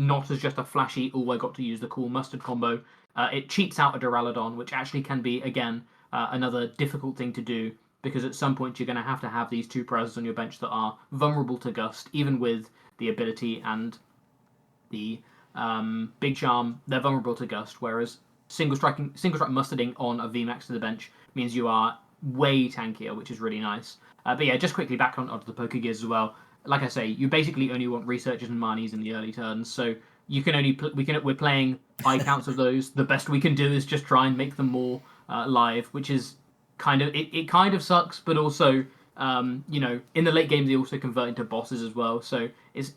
not as just a flashy, I got to use the cool mustard combo, it cheats out a Duraludon, which actually can be, again, another difficult thing to do, because at some point you're going to have these two prizes on your bench that are vulnerable to Gust, even with the ability and the Big Charm. They're vulnerable to Gust, whereas single strike mustarding on a VMAX to the bench means you are way tankier, which is really nice. But yeah, just quickly back onto the Poke Gears as well. Like I say, you basically only want Researchers and Marnies in the early turns, so you can only we're playing high counts of those. The best we can do is just try and make them more live, which is kind of it kind of sucks, but also in the late game they also convert into bosses as well. So it's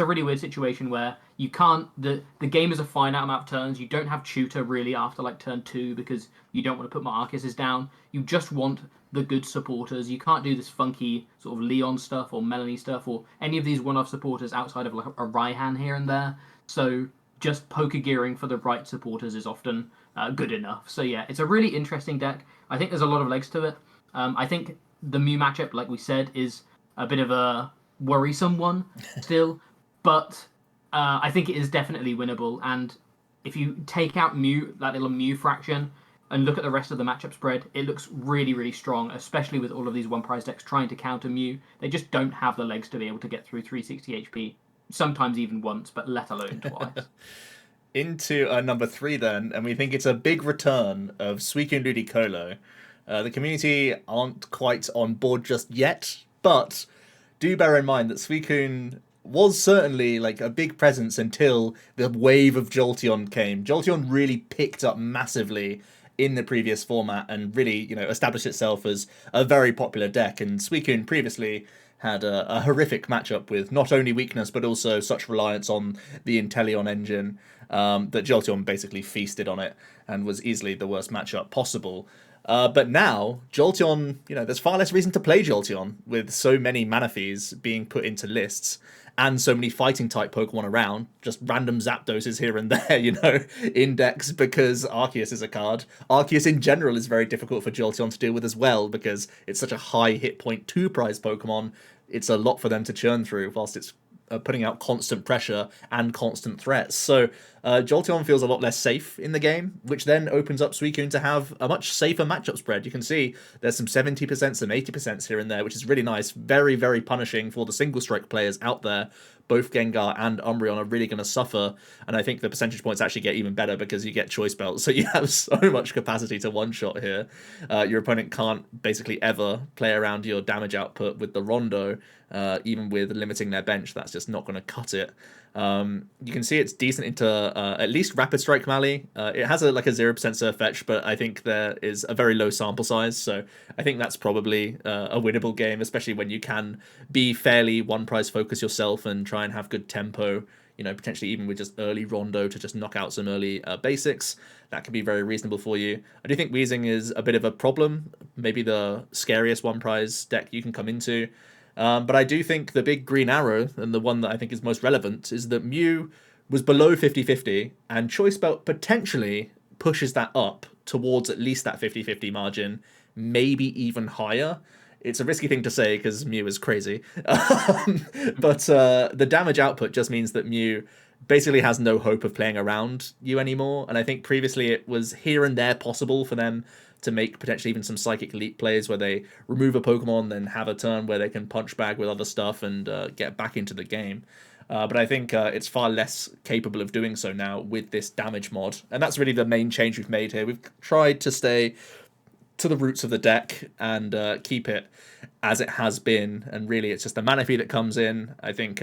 a really weird situation where you can't the game is a finite amount of turns. You don't have tutor really after like turn 2 because you don't want to put my Arceus down. You just want the good supporters. You can't do this funky sort of Leon stuff or Melanie stuff or any of these one-off supporters outside of like a Raihan here and there. So just poker gearing for the right supporters is often good enough. So yeah, it's a really interesting deck. I think there's a lot of legs to it. I think the Mew matchup, like we said, is a bit of a worrisome one still, but I think it is definitely winnable. And if you take out Mew, that little Mew fraction, and look at the rest of the matchup spread, it looks really, really strong, especially with all of these one prize decks trying to counter Mew. They just don't have the legs to be able to get through 360 HP, sometimes even once, but let alone twice. Into number 3 then, and we think it's a big return of Suicune Ludicolo. The community aren't quite on board just yet, but do bear in mind that Suicune was certainly like a big presence until the wave of Jolteon came. Jolteon really picked up massively in the previous format and really, established itself as a very popular deck. And Suicune previously had a horrific matchup with not only weakness but also such reliance on the Inteleon engine that Jolteon basically feasted on it and was easily the worst matchup possible. But now, Jolteon, there's far less reason to play Jolteon with so many Manaphy's being put into lists and so many fighting type Pokemon around, just random Zapdoses here and there, in decks because Arceus is a card. Arceus in general is very difficult for Jolteon to deal with as well because it's such a high hit point 2 prize Pokemon. It's a lot for them to churn through whilst it's putting out constant pressure and constant threats. So Jolteon feels a lot less safe in the game, which then opens up Suicune to have a much safer matchup spread. You can see there's some 70%, some 80% here and there, which is really nice. Very, very punishing for the single strike players out there. Both Gengar and Umbreon are really going to suffer, and I think the percentage points actually get even better because you get choice belts, so you have so much capacity to one-shot here. Your opponent can't basically ever play around your damage output with the Rondo, even with limiting their bench. That's just not going to cut it. You can see it's decent into at least Rapid Strike Mally. It has a 0% Surf Fetch, but I think there is a very low sample size, so I think that's probably a winnable game, especially when you can be fairly one prize focus yourself and try and have good tempo, potentially even with just early Rondo to just knock out some early basics. That could be very reasonable for you. I do think Weezing is a bit of a problem, maybe the scariest one prize deck you can come into. But I do think the big green arrow, and the one that I think is most relevant, is that Mew was below 50-50, and Choice Belt potentially pushes that up towards at least that 50-50 margin, maybe even higher. It's a risky thing to say because Mew is crazy. But the damage output just means that Mew basically has no hope of playing around you anymore. And I think previously it was here and there possible for them to make potentially even some Psychic Leap plays where they remove a Pokemon, then have a turn where they can punch bag with other stuff and get back into the game. But I think it's far less capable of doing so now with this damage mod. And that's really the main change we've made here. We've tried to stay to the roots of the deck and keep it as it has been. And really, it's just the Manaphy that comes in. I think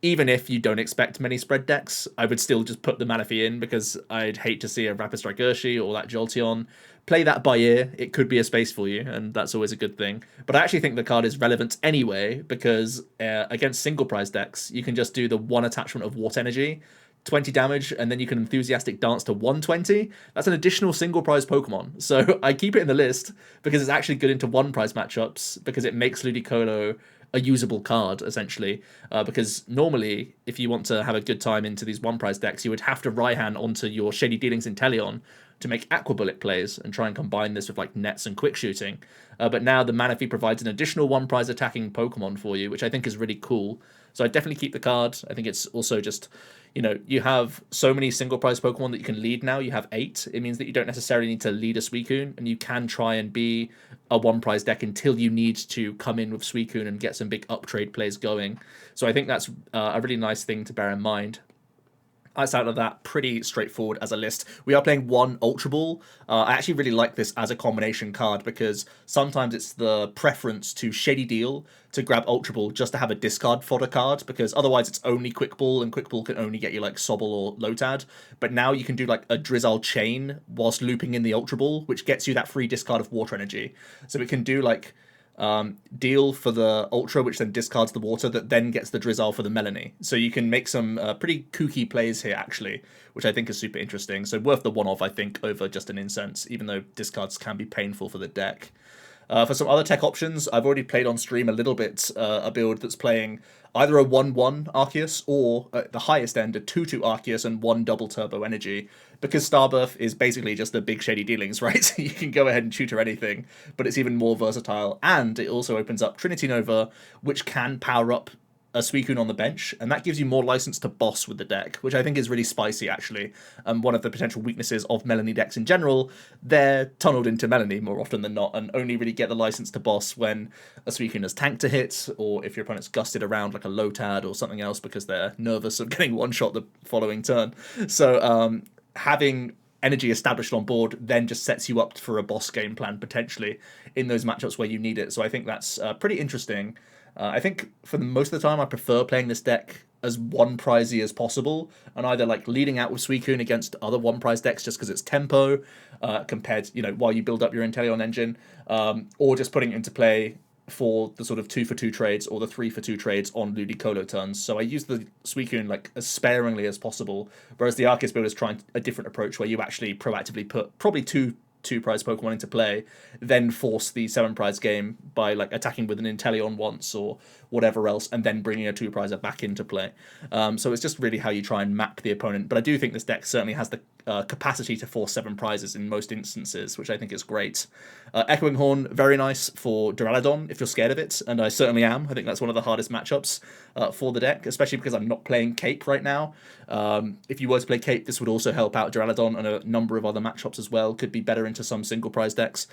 even if you don't expect many spread decks, I would still just put the Manaphy in because I'd hate to see a Rapid Strike Urshi or that Jolteon. Play that by ear. It could be a space for you, and that's always a good thing. But I actually think the card is relevant anyway because against single prize decks, you can just do the one attachment of Water Energy, 20 damage, and then you can Enthusiastic Dance to 120. That's an additional single prize Pokemon. So I keep it in the list because it's actually good into one prize matchups because it makes Ludicolo a usable card, essentially. Because normally, if you want to have a good time into these one prize decks, you would have to Raihan onto your Shady Dealings Inteleon to make Aqua Bullet plays and try and combine this with like Nets and Quick Shooting. But now the Manaphy provides an additional one prize attacking Pokemon for you, which I think is really cool. So I definitely keep the card. I think it's also just, you have so many single prize Pokemon that you can lead now. You have 8. It means that you don't necessarily need to lead a Suicune, and you can try and be a one prize deck until you need to come in with Suicune and get some big uptrade plays going. So I think that's a really nice thing to bear in mind. Outside of that, pretty straightforward as a list. We are playing one Ultra Ball. I actually really like this as a combination card because sometimes it's the preference to Shady Deal to grab Ultra Ball just to have a discard fodder card because otherwise it's only Quick Ball and Quick Ball can only get you like Sobble or Lotad. But now you can do like a Drizzle Chain whilst looping in the Ultra Ball, which gets you that free discard of Water Energy. So it can do like Deal for the Ultra, which then discards the Water, that then gets the Drizzle for the Melanie. So you can make some pretty kooky plays here, actually, which I think is super interesting. So worth the one-off, I think, over just an Incense, even though discards can be painful for the deck. For some other tech options, I've already played on stream a little bit a build that's playing either a 1-1 Arceus or at the highest end a 2-2 Arceus and 1 double turbo energy. Because Starbirth is basically just the big shady dealings, right? You can go ahead and tutor anything, but it's even more versatile. And it also opens up Trinity Nova, which can power up a Suicune on the bench, and that gives you more license to boss with the deck, which I think is really spicy, actually. One of the potential weaknesses of Melanie decks in general, they're tunneled into Melanie more often than not, and only really get the license to boss when a Suicune has tank to hit, or if your opponent's gusted around like a Lotad or something else because they're nervous of getting one-shot the following turn. So having energy established on board then just sets you up for a boss game plan potentially in those matchups where you need it. So I think that's pretty interesting. I think for most of the time I prefer playing this deck as one prizey as possible, and either like leading out with Suicune against other one prize decks just because it's tempo, compared, while you build up your Inteleon engine, or just putting it into play for the sort of 2-for-2 trades or the 3-for-2 trades on Ludicolo turns. So I use the Suicune like as sparingly as possible, whereas the Arceus build is trying a different approach where you actually proactively put probably two prize Pokemon into play, then force the 7 prize game by like attacking with an Inteleon once or whatever else, and then bringing a 2 prizer back into play. So it's just really how you try and map the opponent. But I do think this deck certainly has the capacity to force 7 prizes in most instances, which I think is great. Echoing Horn, very nice for Duraludon if you're scared of it, and I certainly am. I think that's one of the hardest matchups for the deck, especially because I'm not playing Cape right now. If you were to play Cape, this would also help out Duraludon, and a number of other matchups as well. Could be better into some single prize decks.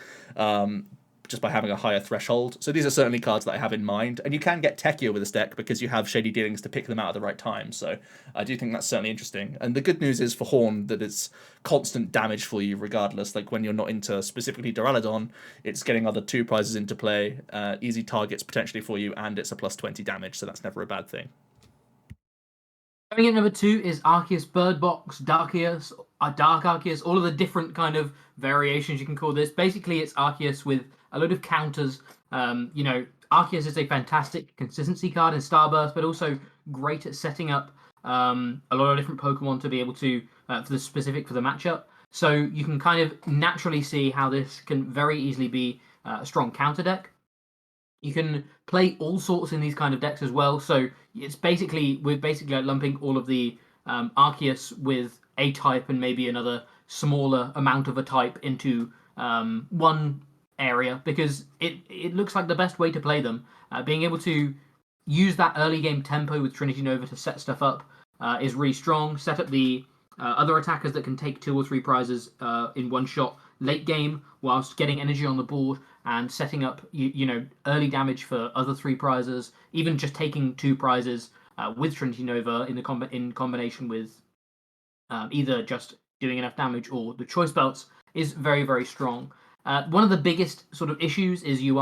Just by having a higher threshold. So these are certainly cards that I have in mind, and you can get techier with this deck because you have Shady Dealings to pick them out at the right time. So I do think that's certainly interesting. And the good news is for Horn that it's constant damage for you regardless. Like when you're not into specifically Duraludon, it's getting other 2 prizes into play, easy targets potentially for you, and it's a plus 20 damage, so that's never a bad thing. Coming in number 2 is Arceus BirdBox, Dark Arceus, all of the different kind of variations you can call this. Basically, it's Arceus with a load of counters. Arceus is a fantastic consistency card in Starburst, but also great at setting up a lot of different Pokemon to be able to, for the matchup. So you can kind of naturally see how this can very easily be a strong counter deck. You can play all sorts in these kind of decks as well. So we're basically like lumping all of the Arceus with a type and maybe another smaller amount of a type into one area, because it looks like the best way to play them. Being able to use that early game tempo with Trinity Nova to set stuff up is really strong. Set up the other attackers that can take 2 or 3 prizes in one shot late game whilst getting energy on the board and setting up early damage for other 3 prizes. Even just taking 2 prizes with Trinity Nova in combination with either just doing enough damage or the choice belts is very, very strong. One of the biggest sort of issues is you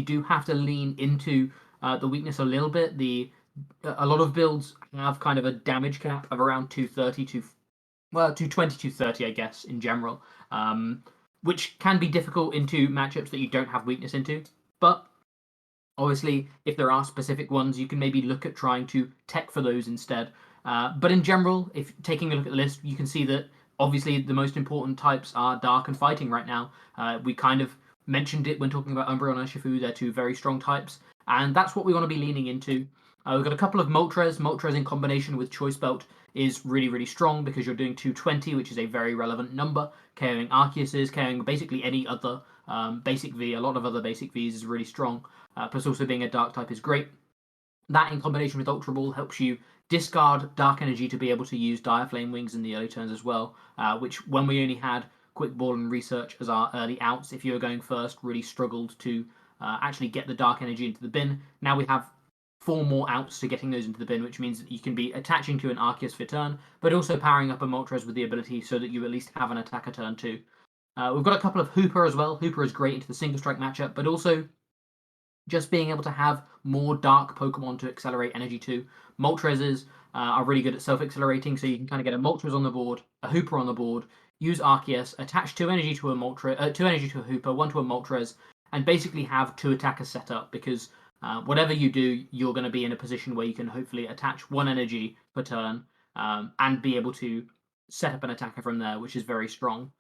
do have to lean into the weakness a little bit. A lot of builds have kind of a damage cap of around 230 to 220, 230, I guess, in general, which can be difficult into matchups that you don't have weakness into. But obviously, if there are specific ones, you can maybe look at trying to tech for those instead. But in general, if taking a look at the list, you can see that obviously the most important types are Dark and Fighting right now. We kind of mentioned it when talking about Umbreon Urshi. They're 2 very strong types, and that's what we want to be leaning into. We've got a couple of Moltres. Moltres in combination with Choice Belt is really, really strong because you're doing 220, which is a very relevant number. KOing Arceuses, KOing basically any other basic V, a lot of other basic Vs is really strong. Plus also being a Dark type is great. That in combination with Ultra Ball helps you discard Dark Energy to be able to use Dire Flame Wings in the early turns as well, which when we only had Quick Ball and Research as our early outs, if you were going first, really struggled to actually get the Dark Energy into the bin. Now we have 4 more outs to getting those into the bin, which means that you can be attaching to an Arceus for turn, but also powering up a Moltres with the ability so that you at least have an attacker turn too. We've got a couple of Hooper as well. Hooper is great into the single strike matchup, but also just being able to have more dark Pokemon to accelerate energy to. Moltres are really good at self-accelerating, so you can kind of get a Moltres on the board, a Hooper on the board, use Arceus, attach 2 energy to a Moltres, 2 energy to a Hooper, 1 to a Moltres, and basically have 2 attackers set up, because whatever you do, you're going to be in a position where you can hopefully attach 1 energy per turn and be able to set up an attacker from there, which is very strong.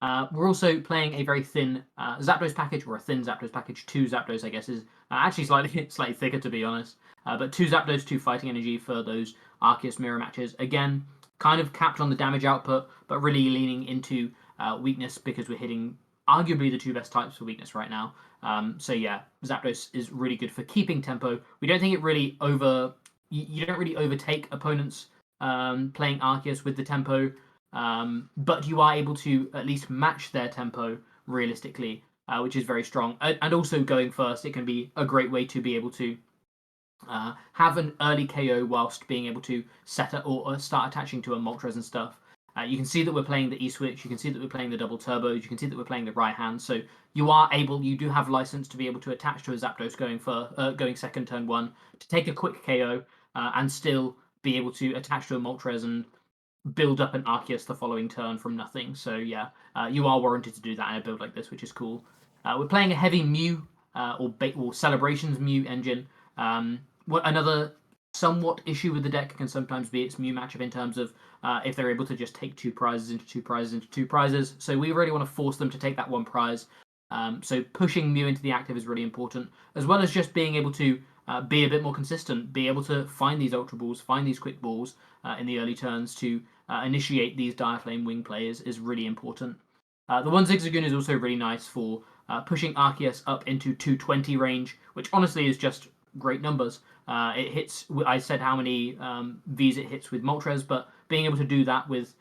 We're also playing a very thin Zapdos package, or a thin Zapdos package. 2 Zapdos, I guess, is actually slightly thicker, to be honest. But 2 Zapdos, 2 Fighting Energy for those Arceus mirror matches. Again, kind of capped on the damage output, but really leaning into weakness because we're hitting arguably the 2 best types for weakness right now. So yeah, Zapdos is really good for keeping tempo. We don't think it really you don't really overtake opponents playing Arceus with the tempo. But you are able to at least match their tempo realistically, which is very strong. And also going first, it can be a great way to be able to have an early KO whilst being able to set it or start attaching to a Moltres and stuff. You can see that we're playing the E-Switch, you can see that we're playing the double turbos, you can see that we're playing the right hand, so you do have license to be able to attach to a Zapdos going second turn 1, to take a quick KO, and still be able to attach to a Moltres and build up an Arceus the following turn from nothing. So yeah, you are warranted to do that in a build like this, which is cool. We're playing a heavy Mew or Celebrations Mew engine. Another somewhat issue with the deck can sometimes be its Mew matchup in terms of if they're able to just take 2 prizes into 2 prizes into 2 prizes. So we really want to force them to take that 1 prize. So pushing Mew into the active is really important, as well as just being able to be a bit more consistent, be able to find these Ultra Balls, find these Quick Balls in the early turns to initiate these Dire Flame wing plays is really important. The one Zigzagoon is also really nice for pushing Arceus up into 220 range, which honestly is just great numbers. It hits. I said how many Vs it hits with Moltres, but being able to do that with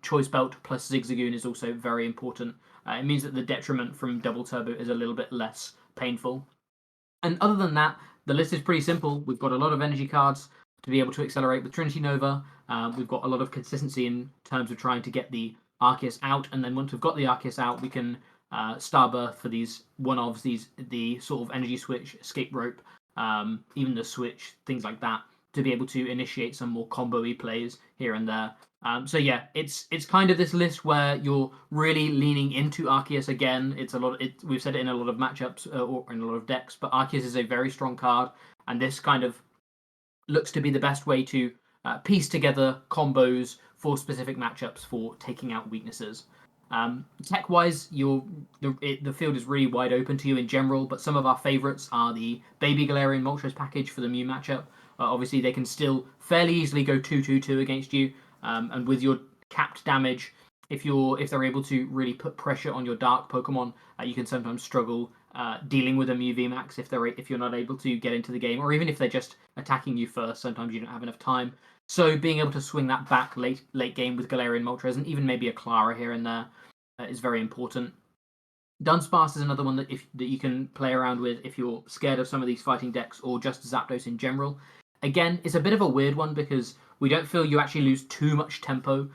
Choice Belt plus Zigzagoon is also very important. It means that the detriment from Double Turbo is a little bit less painful. And other than that, the list is pretty simple. We've got a lot of energy cards to be able to accelerate with Trinity Nova. We've got a lot of consistency in terms of trying to get the Arceus out, and then once we've got the Arceus out, we can Starbirth for these one-offs, the sort of energy switch, escape rope, even the switch, things like that, to be able to initiate some more combo-y plays here and there. So yeah, it's kind of this list where you're really leaning into Arceus again. It's a lot. We've said it in a lot of matchups or in a lot of decks, but Arceus is a very strong card, and this kind of looks to be the best way to piece together combos for specific matchups for taking out weaknesses. Tech-wise, the field is really wide open to you in general, but some of our favorites are the Baby Galarian Moltres package for the Mew matchup. Obviously, they can still fairly easily go 2-2-2 against you, and with your capped damage, if they're able to really put pressure on your dark Pokemon, you can sometimes struggle dealing with a Mew VMAX if you're not able to get into the game, or even if they're just attacking you first. Sometimes you don't have enough time. So being able to swing that back late game with Galarian Moltres and even maybe a Clara here and there is very important. Dunsparce is another one that you can play around with if you're scared of some of these fighting decks or just Zapdos in general. Again, it's a bit of a weird one because we don't feel you actually lose too much tempo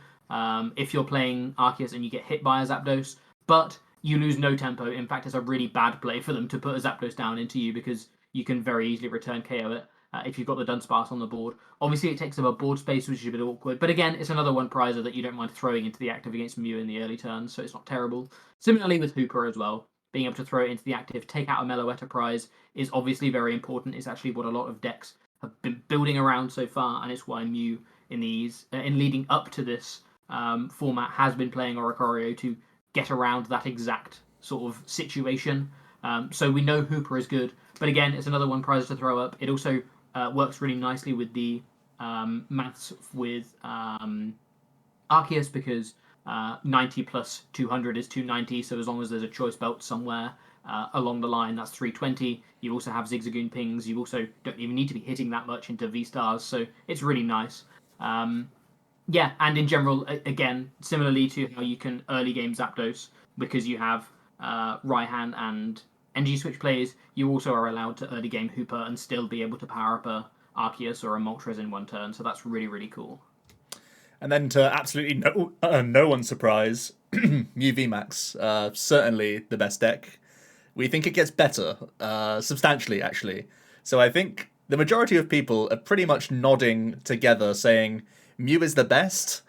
if you're playing Arceus and you get hit by a Zapdos, but you lose no tempo. In fact, it's a really bad play for them to put a Zapdos down into you because you can very easily return KO it if you've got the Dunsparce on the board. Obviously, it takes up a board space, which is a bit awkward, but again, it's another 1 prizer that you don't mind throwing into the active against Mew in the early turns, so it's not terrible. Similarly with Hooper as well, being able to throw it into the active, take out a Meloetta prize is obviously very important. It's actually what a lot of decks have been building around so far, and it's why Mew in leading up to this format has been playing Oricorio to get around that exact sort of situation. So we know Hooper is good, but again, it's another 1 prize to throw up. It also works really nicely with the maths with Arceus because 90 plus 200 is 290, so as long as there's a choice belt somewhere along the line, that's 320. You also have Zigzagoon pings. You also don't even need to be hitting that much into V-Stars, so it's really nice. Yeah, and in general, again, similarly to how you can early game Zapdos, because you have Raihan and energy switch plays, you also are allowed to early game Hooper and still be able to power up a Arceus or a Moltres in 1 turn, so that's really, really cool. And then to absolutely no one's surprise, Mew VMAX, certainly the best deck. We think it gets better, substantially actually. So I think the majority of people are pretty much nodding together saying Mew is the best.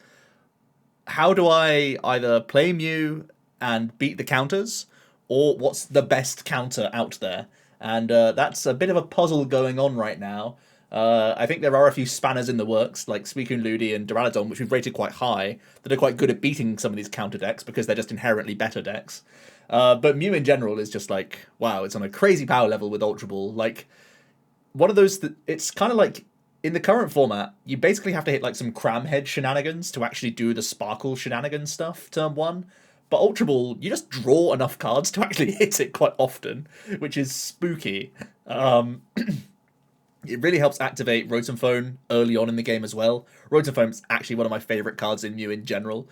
How do I either play Mew and beat the counters, or what's the best counter out there? And that's a bit of a puzzle going on right now. I think there are a few spanners in the works, like Suicune Ludi and Duraludon, which we've rated quite high, that are quite good at beating some of these counter decks because they're just inherently better decks. But Mew in general is just like, wow, it's on a crazy power level with Ultra Ball. Like, one of those that it's kind of like in the current format, you basically have to hit like some Cramhead shenanigans to actually do the Sparkle shenanigans stuff turn one. But Ultra Ball, you just draw enough cards to actually hit it quite often, which is spooky. It really helps activate Rotom early on in the game as well. Rotom is actually one of my favorite cards in Mew in general.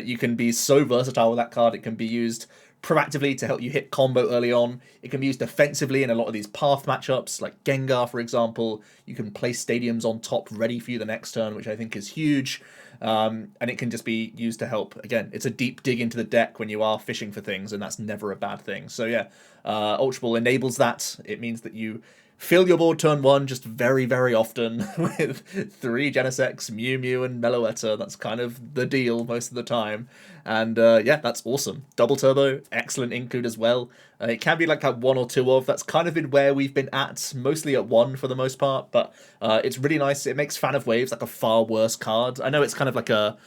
You can be so versatile with that card. It can be used proactively to help you hit combo early on. It can be used defensively in a lot of these path matchups, like Gengar, for example. You can place stadiums on top ready for you the next turn, which I think is huge. And it can just be used to help. Again, it's a deep dig into the deck when you are fishing for things, and that's never a bad thing. So yeah, Ultra Ball enables that. It means that you fill your board turn one just very, very often with 3 Genesects, Mew Mew, and Meloetta. That's kind of the deal most of the time. And yeah, that's awesome. Double Turbo, excellent include as well. It can be like that 1 or 2 of. That's kind of been where we've been at, mostly at 1 for the most part. But it's really nice. It makes Fan of Waves like a far worse card. I know it's kind of like a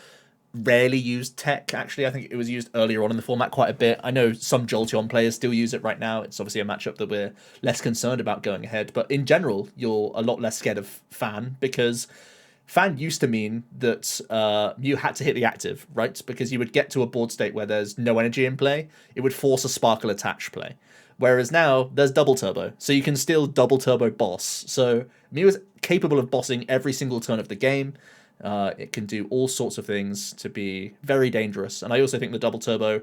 rarely used tech, actually. I think it was used earlier on in the format quite a bit. I know some Jolteon players still use it right now. It's obviously a matchup that we're less concerned about going ahead. But in general, you're a lot less scared of Fan, because Fan used to mean that you had to hit the active, right? Because you would get to a board state where there's no energy in play. It would force a Sparkle attach play. Whereas now, there's Double Turbo. So you can still Double Turbo boss. So Mew is capable of bossing every single turn of the game. It can do all sorts of things to be very dangerous. And I also think the Double Turbo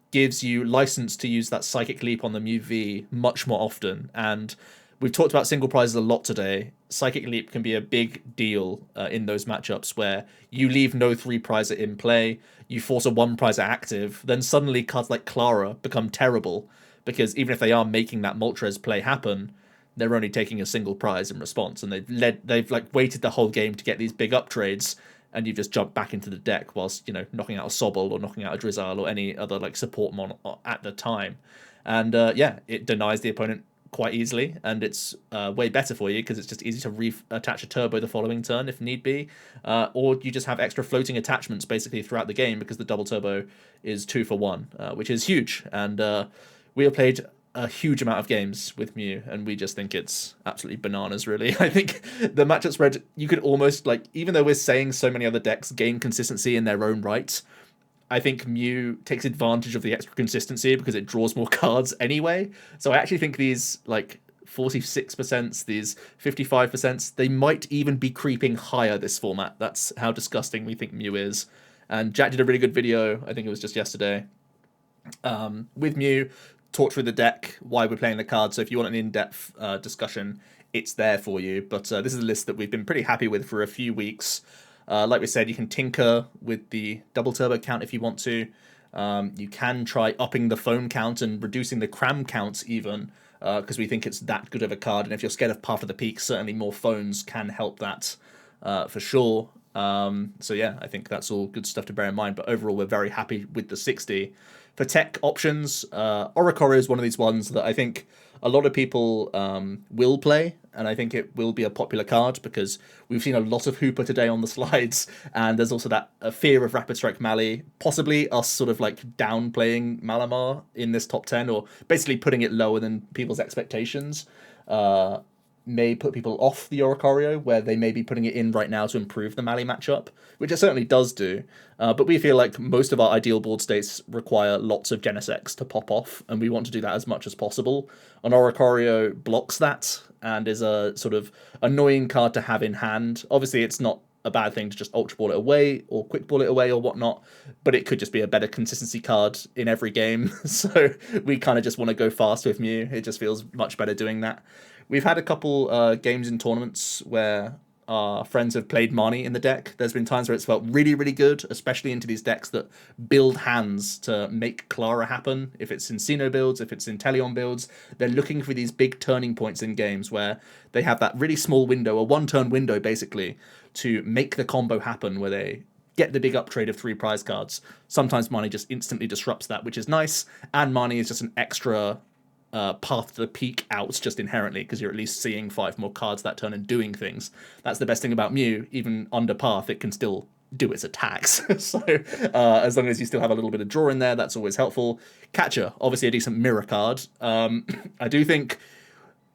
gives you license to use that Psychic Leap on the Mew V much more often. And we've talked about single prizes a lot today. Psychic Leap can be a big deal in those matchups where you leave no 3 prizer in play, you force a 1 prizer active, then suddenly cards like Clara become terrible, because even if they are making that Moltres play happen, they're only taking a single prize in response, and they've like waited the whole game to get these big up trades, and you've just jumped back into the deck whilst, you know, knocking out a Sobble or knocking out a Drizzile or any other like support mon at the time. And yeah, it denies the opponent quite easily, and it's way better for you because it's just easy to reattach a turbo the following turn if need be, or you just have extra floating attachments basically throughout the game because the double turbo is 2 for 1, which is huge. And we have played a huge amount of games with Mew, and we just think it's absolutely bananas, really. I think the matchup spread, you could almost, like, even though we're saying so many other decks gain consistency in their own right, I think Mew takes advantage of the extra consistency because it draws more cards anyway. So I actually think these, like, 46%, these 55%, they might even be creeping higher this format. That's how disgusting we think Mew is. And Jack did a really good video, I think it was just yesterday, with Mew, talked through the deck, why we're playing the card. So if you want an in-depth discussion, it's there for you. But this is a list that we've been pretty happy with for a few weeks. Like we said, you can tinker with the double turbo count if you want to. You can try upping the phone count and reducing the cram counts even, because we think it's that good of a card. And if you're scared of Path of the Peak, certainly more phones can help that for sure. So yeah, I think that's all good stuff to bear in mind. But overall, we're very happy with the 60. For tech options, Oricorio is one of these ones that I think a lot of people will play, and I think it will be a popular card because we've seen a lot of Hooper today on the slides, and there's also that fear of Rapid Strike Mally, possibly us sort of like downplaying Malamar in this top 10, or basically putting it lower than people's expectations. May put people off the Oricorio, where they may be putting it in right now to improve the Mally matchup, which it certainly does do. But we feel like most of our ideal board states require lots of Genesects to pop off, and we want to do that as much as possible. An Oricorio blocks that, and is a sort of annoying card to have in hand. Obviously, it's not a bad thing to just Ultra Ball it away, or Quick Ball it away, or whatnot, but it could just be a better consistency card in every game. So we kind of just want to go fast with Mew. It just feels much better doing that. We've had a couple games in tournaments where our friends have played Marnie in the deck. There's been times where it's felt really, really good, especially into these decks that build hands to make Clara happen. If it's Encino builds, if it's Inteleon builds, they're looking for these big turning points in games where they have that really small window, a one-turn window basically, to make the combo happen where they get the big uptrade of 3 prize cards. Sometimes Marnie just instantly disrupts that, which is nice, and Marnie is just an extra Path to the Peak outs just inherently, because you're at least seeing 5 more cards that turn and doing things. That's the best thing about Mew. Even under Path, it can still do its attacks. So as long as you still have a little bit of draw in there, that's always helpful. Catcher, obviously a decent mirror card. I do think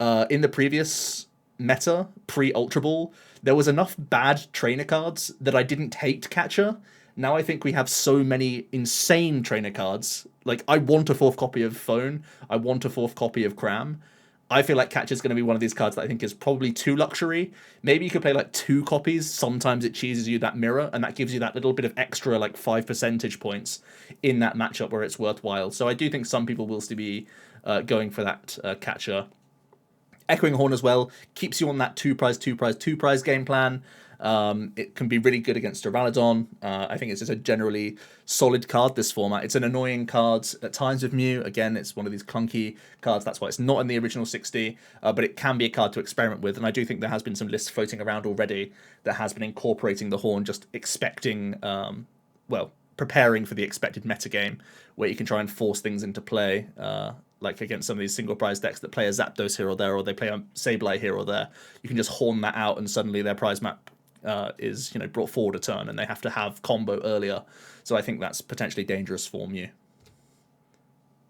in the previous meta, pre-Ultra Ball, there was enough bad trainer cards that I didn't hate Catcher. Now I think we have so many insane trainer cards. Like, I want a 4th copy of Phone. I want a 4th copy of Cram. I feel like Catcher's going to be one of these cards that I think is probably too luxury. Maybe you could play like 2 copies. Sometimes it cheeses you that mirror, and that gives you that little bit of extra, like 5 percentage points in that matchup where it's worthwhile. So I do think some people will still be going for that Catcher. Echoing Horn as well keeps you on that 2-prize game plan. It can be really good against Duraludon. I think it's just a generally solid card, this format. It's an annoying card at times with Mew. Again, it's one of these clunky cards. That's why it's not in the original 60, but it can be a card to experiment with. And I do think there has been some lists floating around already that has been incorporating the Horn, just expecting, preparing for the expected metagame, where you can try and force things into play, like against some of these single prize decks that play a Zapdos here or there, or they play a Sableye here or there. You can just horn that out, and suddenly their prize map is brought forward a turn, and they have to have combo earlier. So I think that's potentially dangerous for Mew.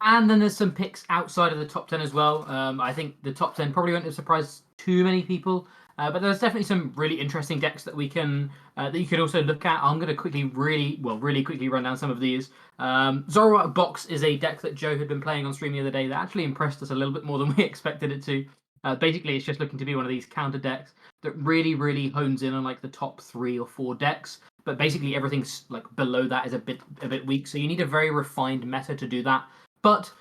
And then there's some picks outside of the top 10 as well. I think the top 10 probably won't have surprised too many people, but there's definitely some really interesting decks that we can that you could also look at. I'm going to really quickly run down some of these. Zoroark Box is a deck that Joe had been playing on stream the other day that actually impressed us a little bit more than we expected it to. Basically, it's just looking to be one of these counter decks that really hones in on like the top 3 or 4 decks. But basically, everything's like below that is a bit weak. So you need a very refined meta to do that. But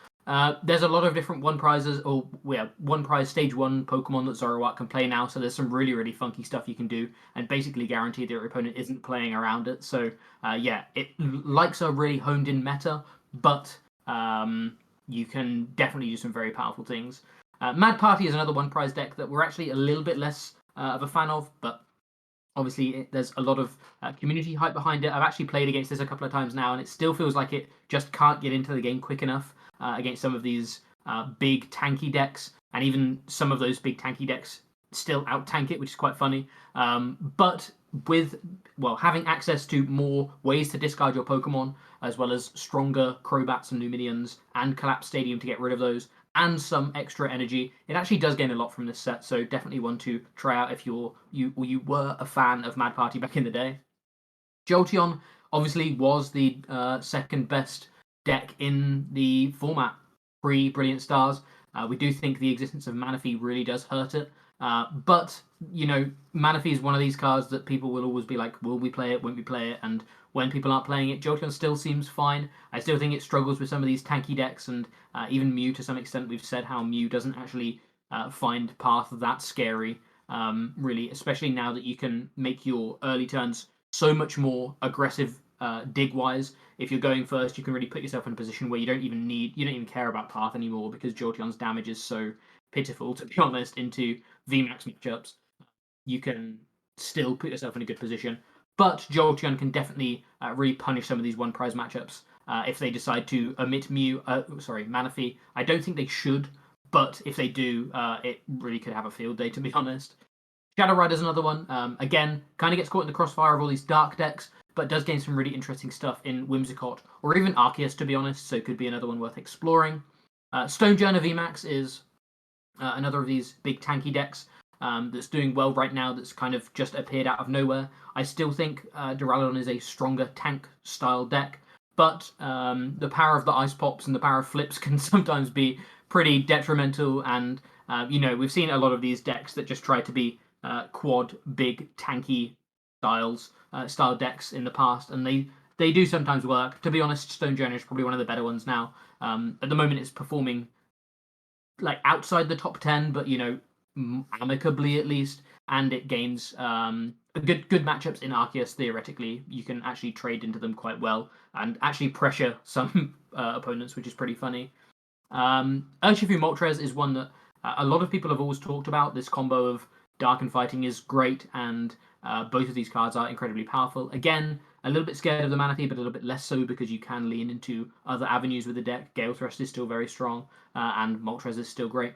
there's a lot of different one prize stage 1 Pokemon that Zoroark can play now. So there's some really funky stuff you can do, and basically guarantee that your opponent isn't playing around it. So it likes a really honed in meta, but you can definitely do some very powerful things. Mad Party is another one prize deck that we're actually a little bit less of a fan of, but obviously there's a lot of community hype behind it. I've actually played against this a couple of times now, and it still feels like it just can't get into the game quick enough against some of these big tanky decks, and even some of those big tanky decks still out tank it, which is quite funny. But with having access to more ways to discard your Pokemon, as well as stronger Crobats and Numinions and Collapse Stadium to get rid of those, and some extra energy, it actually does gain a lot from this set. So definitely one to try out if you were a fan of Mad Party back in the day. Jolteon obviously was the second best deck in the format pre-Brilliant Stars. We do think the existence of Manaphy really does hurt it. But, Manaphy is one of these cards that people will always be like, will we play it, won't we play it? And when people aren't playing it, Jolteon still seems fine. I still think it struggles with some of these tanky decks, and even Mew to some extent. We've said how Mew doesn't actually find Path that scary, really, especially now that you can make your early turns so much more aggressive dig-wise. If you're going first, you can really put yourself in a position where you don't even care about Path anymore, because Jolteon's damage is so pitiful, to be honest, into VMAX matchups. You can still put yourself in a good position. But Jolteon can definitely really punish some of these one prize matchups if they decide to omit Manaphy. I don't think they should, but if they do, it really could have a field day, to be honest. Shadow Rider's another one. Again, kind of gets caught in the crossfire of all these dark decks, but does gain some really interesting stuff in Whimsicott, or even Arceus, to be honest, so could be another one worth exploring. Stonejourner VMAX is another of these big tanky decks that's doing well right now, that's kind of just appeared out of nowhere. I still think Duraludon is a stronger tank-style deck, but the power of the Ice Pops and the power of Flips can sometimes be pretty detrimental, and we've seen a lot of these decks that just try to be quad, big, tanky style decks in the past, and they do sometimes work. To be honest, Stonejourner is probably one of the better ones now. At the moment, it's performing like outside the top 10, but amicably at least, and it gains good matchups in Arceus. Theoretically, you can actually trade into them quite well and actually pressure some opponents, which is pretty funny. Urshifu Moltres is one that a lot of people have always talked about. This combo of Dark and Fighting is great, and both of these cards are incredibly powerful. Again, a little bit scared of the Manaphy, but a little bit less so because you can lean into other avenues with the deck. Gale Thrust is still very strong, and Moltres is still great.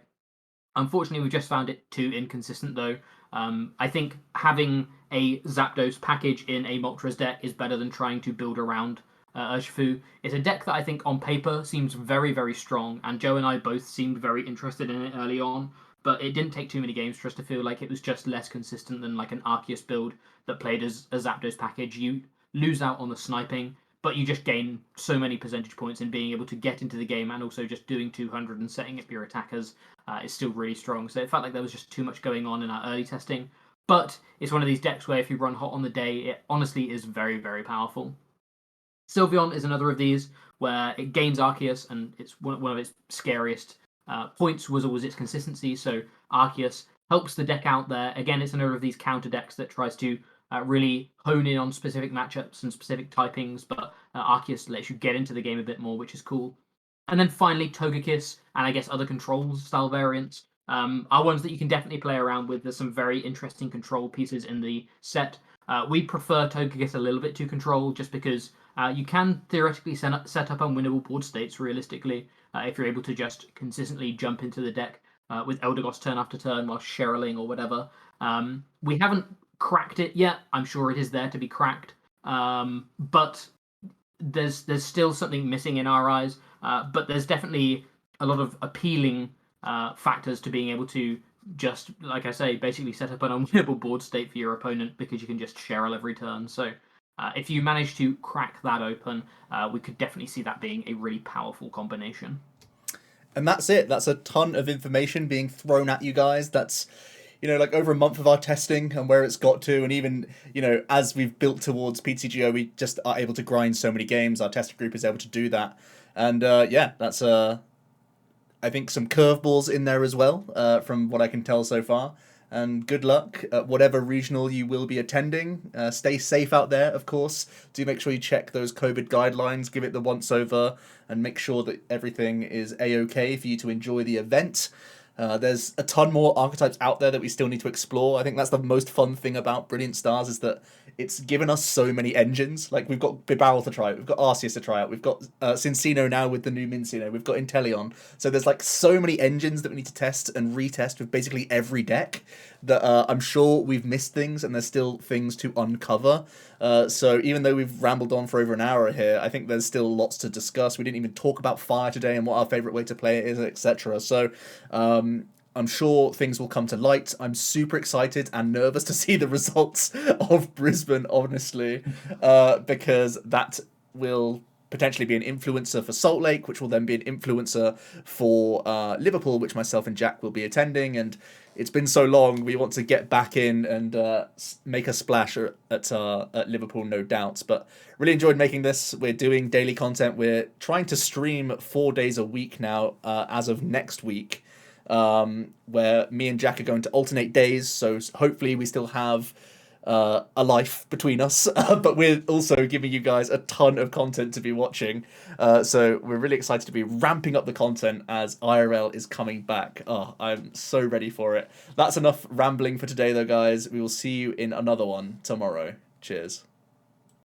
Unfortunately, we've just found it too inconsistent, though. I think having a Zapdos package in a Moltres deck is better than trying to build around Urshifu. It's a deck that I think on paper seems very, very strong, and Joe and I both seemed very interested in it early on, but it didn't take too many games for us to feel like it was just less consistent than like an Arceus build that played as a Zapdos package. You lose out on the sniping, but you just gain so many percentage points in being able to get into the game, and also just doing 200 and setting up your attackers is still really strong. So it felt like there was just too much going on in our early testing. But it's one of these decks where if you run hot on the day, it honestly is very, very powerful. Sylveon is another of these where it gains Arceus, and it's one of its scariest points was always its consistency. So Arceus helps the deck out there. Again, it's another of these counter decks that tries to really hone in on specific matchups and specific typings, but Arceus lets you get into the game a bit more, which is cool. And then finally, Togekiss and I guess other controls style variants are ones that you can definitely play around with. There's some very interesting control pieces in the set. We prefer Togekiss a little bit to control just because you can theoretically set up unwinnable board states realistically if you're able to just consistently jump into the deck with Eldegoss turn after turn while Cheryling or whatever. We haven't cracked it yet. I'm sure it is there to be cracked, but there's still something missing in our eyes. But there's definitely a lot of appealing factors to being able to just, like I say, basically set up an unwinnable board state for your opponent because you can just Cheryl every turn. So if you manage to crack that open, we could definitely see that being a really powerful combination. And that's it. That's a ton of information being thrown at you guys. That's, like over a month of our testing and where it's got to. And even, as we've built towards PTGO, we just are able to grind so many games. Our tester group is able to do that. And that's, I think, some curveballs in there as well, from what I can tell so far. And good luck at whatever regional you will be attending. Stay safe out there, of course. Do make sure you check those COVID guidelines, give it the once over, and make sure that everything is A-OK for you to enjoy the event. There's a ton more archetypes out there that we still need to explore. I think that's the most fun thing about Brilliant Stars is that it's given us so many engines. Like, we've got Bibarel to try out, we've got Arceus to try out, we've got Cincino now with the new Mincino, we've got Inteleon. So there's like so many engines that we need to test and retest with basically every deck that I'm sure we've missed things and there's still things to uncover. So even though we've rambled on for over an hour here, I think there's still lots to discuss. We didn't even talk about Fire today and what our favourite way to play it is, etc. So I'm sure things will come to light. I'm super excited and nervous to see the results of Brisbane, honestly, because that will potentially be an influencer for Salt Lake, which will then be an influencer for Liverpool, which myself and Jack will be attending. And it's been so long, we want to get back in and make a splash at Liverpool, no doubts. But really enjoyed making this. We're doing daily content. We're trying to stream 4 days a week now as of next week, where me and Jack are going to alternate days. So hopefully we still have a life between us, but we're also giving you guys a ton of content to be watching. So we're really excited to be ramping up the content as IRL is coming back. Oh, I'm so ready for it. That's enough rambling for today, though, guys. We will see you in another one tomorrow. Cheers.